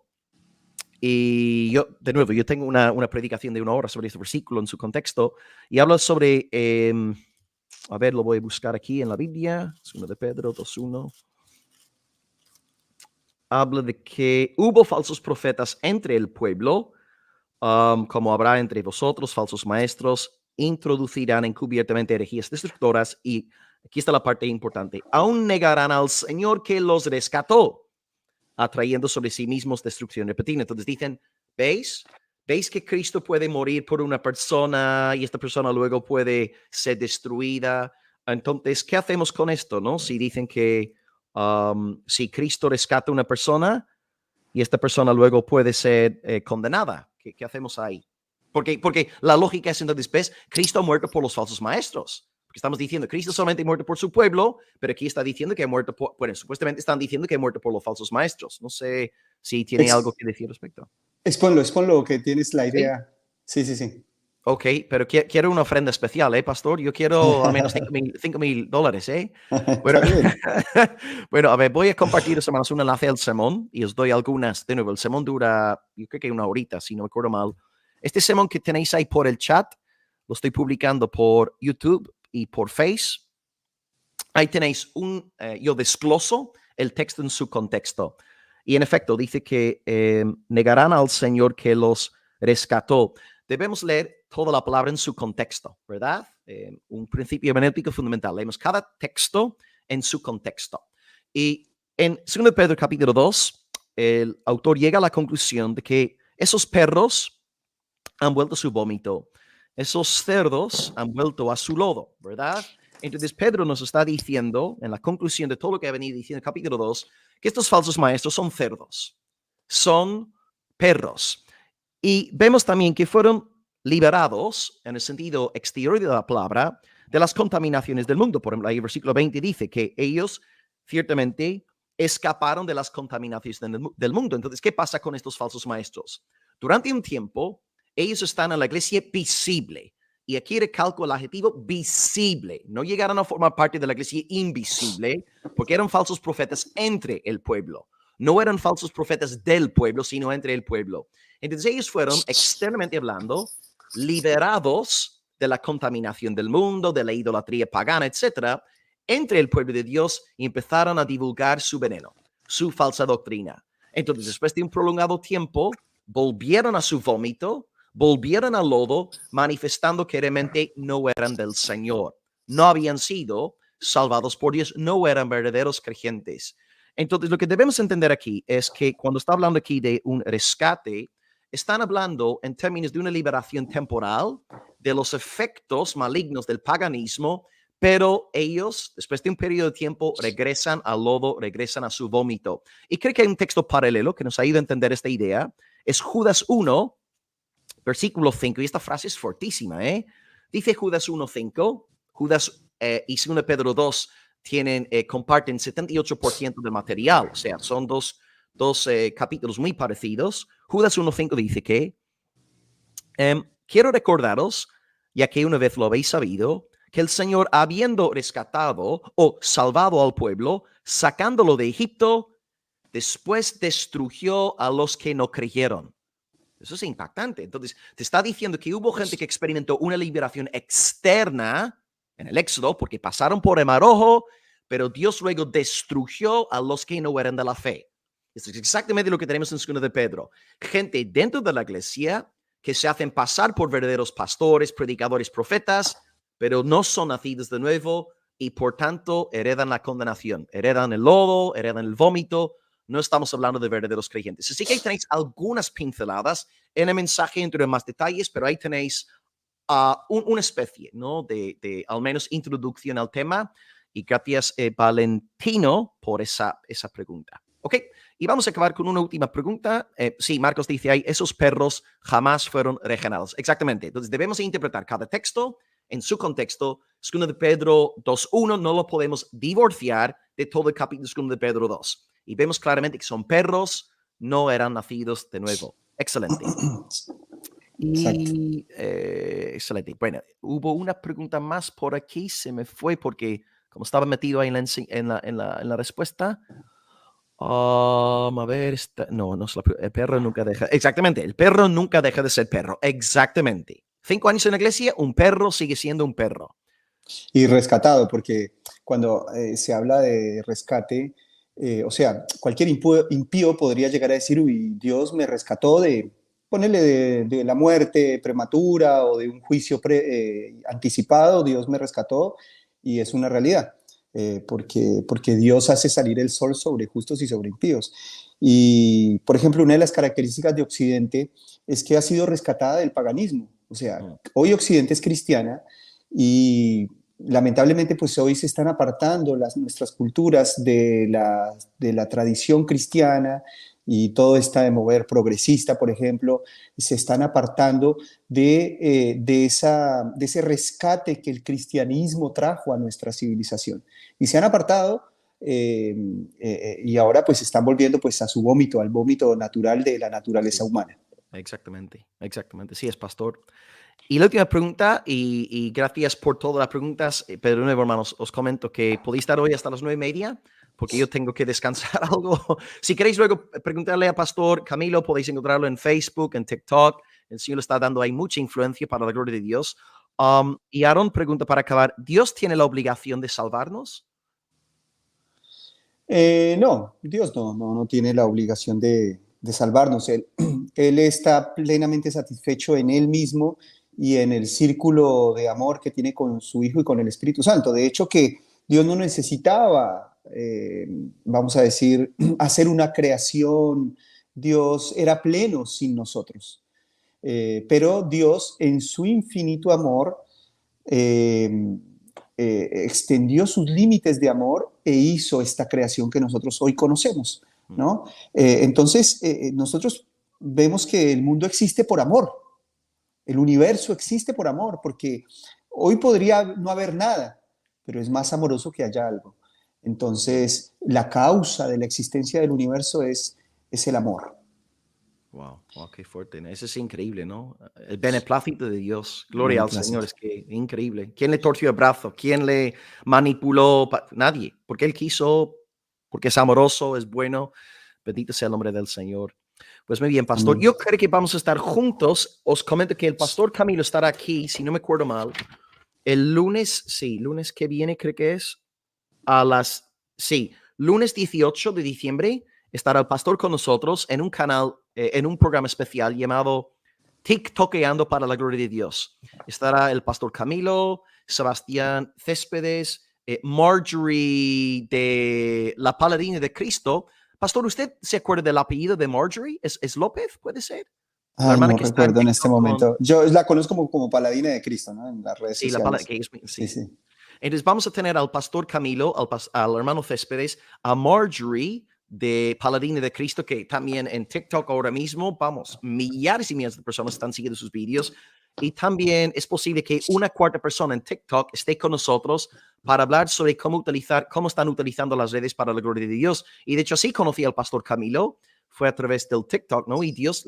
y yo, de nuevo, yo tengo una predicación de 1 hora sobre este versículo en su contexto, y habla sobre, a ver, lo voy a buscar aquí en la Biblia, 2 de Pedro 2:1. Habla de que hubo falsos profetas entre el pueblo, como habrá entre vosotros falsos maestros, introducirán encubiertamente herejías destructoras, y aquí está la parte importante, aún negarán al Señor que los rescató, atrayendo sobre sí mismos destrucción repentina. Entonces dicen, ¿veis que Cristo puede morir por una persona y esta persona luego puede ser destruida? Entonces, ¿qué hacemos con esto, no? Si dicen que si Cristo rescata a una persona y esta persona luego puede ser condenada. ¿Qué hacemos ahí? Porque la lógica es entonces, ¿ves? Cristo ha muerto por los falsos maestros. Porque estamos diciendo, Cristo solamente ha muerto por su pueblo, pero aquí está diciendo que ha muerto por, bueno, supuestamente están diciendo que ha muerto por los falsos maestros. No sé si tiene algo que decir al respecto. Exponlo, que tienes la ¿Sí? idea. Sí, sí, sí. Ok, pero quiero una ofrenda especial, pastor? Yo quiero al menos $5,000, Bueno, Está bien. bueno, a ver, voy a compartir, hermanos, un enlace al sermón y os doy algunas. De nuevo, el sermón dura, yo creo que 1 horita, si no me acuerdo mal. Este sermón que tenéis ahí por el chat, lo estoy publicando por YouTube y por Face. Ahí tenéis yo desgloso el texto en su contexto. Y en efecto, dice que negarán al Señor que los rescató. Debemos leer toda la palabra en su contexto, ¿verdad? Un principio hermenéutico fundamental. Leemos cada texto en su contexto. Y en 2 Pedro capítulo 2, el autor llega a la conclusión de que esos perros han vuelto su vómito esos cerdos han vuelto a su lodo, ¿verdad? Entonces Pedro nos está diciendo, en la conclusión de todo lo que ha venido diciendo en el capítulo 2, que estos falsos maestros son cerdos, son perros. Y vemos también que fueron liberados, en el sentido exterior de la palabra, de las contaminaciones del mundo. Por ejemplo, ahí el versículo 20 dice que ellos ciertamente escaparon de las contaminaciones del mundo. Entonces, ¿qué pasa con estos falsos maestros? Durante un tiempo, ellos están en la iglesia visible. Y aquí recalco el adjetivo visible. No llegaron a formar parte de la iglesia invisible porque eran falsos profetas entre el pueblo. No eran falsos profetas del pueblo, sino entre el pueblo. Entonces ellos fueron, externamente hablando, liberados de la contaminación del mundo, de la idolatría pagana, etcétera, entre el pueblo de Dios y empezaron a divulgar su veneno, su falsa doctrina. Entonces, después de un prolongado tiempo, volvieron a su vómito, volvieron al lodo, manifestando que realmente no eran del Señor. No habían sido salvados por Dios, no eran verdaderos creyentes. Entonces, lo que debemos entender aquí es que cuando está hablando aquí de un rescate, están hablando en términos de una liberación temporal de los efectos malignos del paganismo, pero ellos, después de un periodo de tiempo, regresan al lodo, regresan a su vómito. Y creo que hay un texto paralelo que nos ayuda a entender esta idea. Es Judas 1, versículo 5, y esta frase es fortísima, ¿eh? Dice Judas 1:5, Judas y 2 Pedro 2 comparten 78% del material, o sea, son dos capítulos muy parecidos. Judas 1:5 dice que quiero recordaros, ya que una vez lo habéis sabido, que el Señor, habiendo rescatado o salvado al pueblo, sacándolo de Egipto, después destruyó a los que no creyeron. Eso es impactante. Entonces, te está diciendo que hubo gente que experimentó una liberación externa en el Éxodo porque pasaron por el Mar Rojo, pero Dios luego destruyó a los que no eran de la fe. Eso es exactamente lo que tenemos en 2 de Pedro. Gente dentro de la iglesia que se hacen pasar por verdaderos pastores, predicadores, profetas, pero no son nacidos de nuevo y por tanto heredan la condenación, heredan el lodo, heredan el vómito. No estamos hablando de verdaderos creyentes. Así que ahí tenéis algunas pinceladas en el mensaje, entre más detalles, pero ahí tenéis una especie, ¿no? de al menos introducción al tema. Y gracias, Valentino, por esa pregunta. Ok, y vamos a acabar con una última pregunta. Sí, Marcos dice ahí, esos perros jamás fueron regenerados. Exactamente. Entonces debemos interpretar cada texto en su contexto. 2 de Pedro 2:1 no lo podemos divorciar de todo el capítulo 2 de Pedro 2. Y vemos claramente que son perros, no eran nacidos de nuevo. Excelente. Y excelente. Bueno, hubo una pregunta más por aquí, se me fue porque como estaba metido ahí en la respuesta. A ver, no es el perro nunca deja. Exactamente, el perro nunca deja de ser perro. Exactamente. 5 años en la iglesia, un perro sigue siendo un perro. Y rescatado, porque cuando se habla de rescate, o sea, cualquier impío podría llegar a decir, uy, Dios me rescató de, ponerle de la muerte prematura o de un juicio anticipado, Dios me rescató y es una realidad, porque Dios hace salir el sol sobre justos y sobre impíos. Y, por ejemplo, una de las características de Occidente es que ha sido rescatada del paganismo. O sea, hoy Occidente es cristiana y lamentablemente pues hoy se están apartando nuestras culturas de la tradición cristiana y todo está de mover progresista, por ejemplo, se están apartando de ese rescate que el cristianismo trajo a nuestra civilización. Y se han apartado y ahora pues están volviendo pues a su vómito, al vómito natural de la naturaleza humana. Exactamente, exactamente. Sí, es pastor. Y la última pregunta, y gracias por todas las preguntas, pero de nuevo, hermanos, os comento que podéis estar hoy hasta las 9:30, porque yo tengo que descansar algo. Si queréis luego preguntarle a Pastor Camilo, podéis encontrarlo en Facebook, en TikTok. El Señor le está dando ahí mucha influencia para la gloria de Dios. Y Aaron pregunta para acabar, ¿Dios tiene la obligación de salvarnos? No, Dios no tiene la obligación de salvarnos. Él está plenamente satisfecho en Él mismo y en el círculo de amor que tiene con su Hijo y con el Espíritu Santo. De hecho, que Dios no necesitaba, vamos a decir, hacer una creación. Dios era pleno sin nosotros. pero Dios en su infinito amor extendió sus límites de amor e hizo esta creación que nosotros hoy conocemos, ¿no? Entonces, nosotros vemos que el mundo existe por amor, el universo existe por amor, porque hoy podría no haber nada, pero es más amoroso que haya algo. Entonces, la causa de la existencia del universo es el amor. Wow, wow, qué fuerte, ¿no? Eso es increíble, ¿no? El beneplácito de Dios. Gloria al Señor, es que increíble. ¿Quién le torció el brazo? ¿Quién le manipuló? Nadie, porque Él quiso, porque es amoroso, es bueno. Bendito sea el nombre del Señor. Pues muy bien, pastor. Amén. Yo creo que vamos a estar juntos. Os comento que el pastor Camilo estará aquí, si no me acuerdo mal, el lunes, sí, lunes que viene creo que es, lunes 18 de diciembre estará el pastor con nosotros en un canal, en un programa especial llamado TikTokeando para la Gloria de Dios. Estará el pastor Camilo, Sebastián Céspedes, Marjorie de la Paladina de Cristo. Pastor, ¿usted se acuerda del apellido de Marjorie? ¿Es López? ¿Puede ser? La Ay, hermana no que está en recuerdo en este TikTok momento. Yo la conozco como Paladina de Cristo, ¿no? En las redes sí, sociales. sí. Sí. Entonces vamos a tener al pastor Camilo, al hermano Céspedes, a Marjorie de Paladina de Cristo, que también en TikTok ahora mismo, vamos, millares y millares de personas están siguiendo sus vídeos. Y también es posible que una cuarta persona en TikTok esté con nosotros para hablar sobre cómo están utilizando las redes para la gloria de Dios. Y de hecho, así conocí al pastor Camilo, fue a través del TikTok, ¿no? Y Dios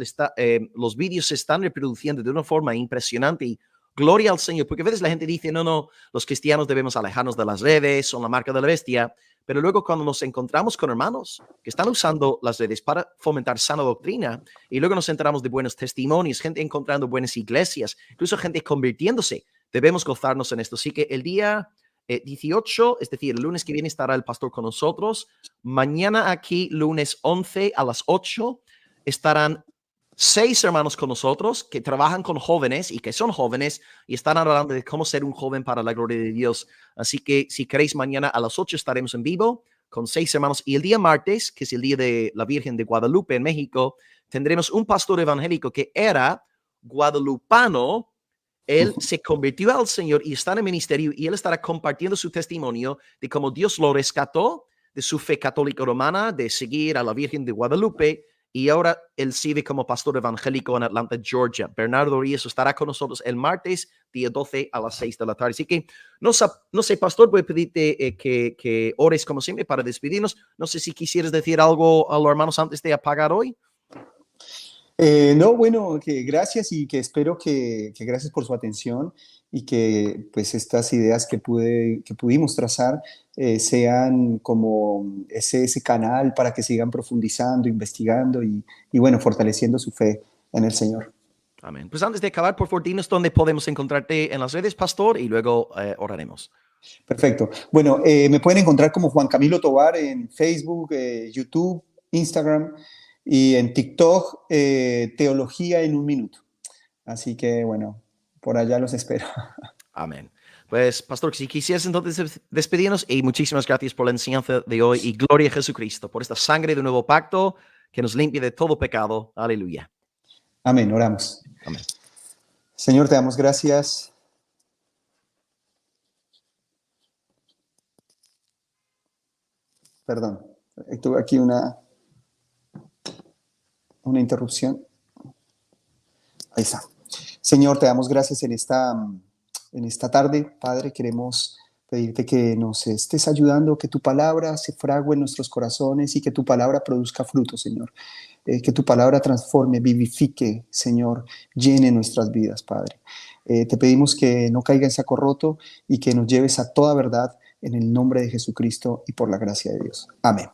los vídeos se están reproduciendo de una forma impresionante y gloria al Señor, porque a veces la gente dice, no, los cristianos debemos alejarnos de las redes, son la marca de la bestia, pero luego cuando nos encontramos con hermanos que están usando las redes para fomentar sana doctrina, y luego nos enteramos de buenos testimonios, gente encontrando buenas iglesias, incluso gente convirtiéndose, debemos gozarnos en esto. Así que el día 18, es decir, el lunes que viene estará el pastor con nosotros, mañana aquí, lunes 11 a las 8, estarán 6 hermanos con nosotros que trabajan con jóvenes y que son jóvenes y están hablando de cómo ser un joven para la gloria de Dios. Así que si queréis, mañana a las 8 estaremos en vivo con 6 hermanos. Y el día martes, que es el día de la Virgen de Guadalupe en México, tendremos un pastor evangélico que era guadalupano. Él se convirtió al Señor y está en el ministerio y él estará compartiendo su testimonio de cómo Dios lo rescató de su fe católica romana, de seguir a la Virgen de Guadalupe. Y ahora él sirve como pastor evangélico en Atlanta, Georgia. Bernardo Ríos estará con nosotros el martes, día 12 a las 6 de la tarde. Así que no sé, pastor, voy a pedirte que ores como siempre para despedirnos. No sé si quisieras decir algo a los hermanos antes de apagar hoy. No, bueno, que gracias y que espero que gracias por su atención y que pues estas ideas que pudimos trazar sean como ese canal para que sigan profundizando, investigando y bueno, fortaleciendo su fe en el Señor. Amén. Pues antes de acabar, por favor, dinos dónde podemos encontrarte en las redes, pastor, y luego oraremos. Perfecto. Bueno, me pueden encontrar como Juan Camilo Tovar en Facebook, YouTube, Instagram y en TikTok, Teología en un Minuto. Así que, bueno, por allá los espero. Amén. Pues, pastor, si quisieras entonces despedirnos y muchísimas gracias por la enseñanza de hoy y gloria a Jesucristo por esta sangre de nuevo pacto que nos limpia de todo pecado. Aleluya. Amén, oramos. Amén. Señor, te damos gracias. Perdón, tuve aquí una interrupción. Ahí está. Señor, te damos gracias en esta tarde, Padre. Queremos pedirte que nos estés ayudando, que tu palabra se frague en nuestros corazones y que tu palabra produzca fruto, Señor. Que tu palabra transforme, vivifique, Señor, llene nuestras vidas, Padre. Te pedimos que no caiga en saco roto y que nos lleves a toda verdad en el nombre de Jesucristo y por la gracia de Dios. Amén.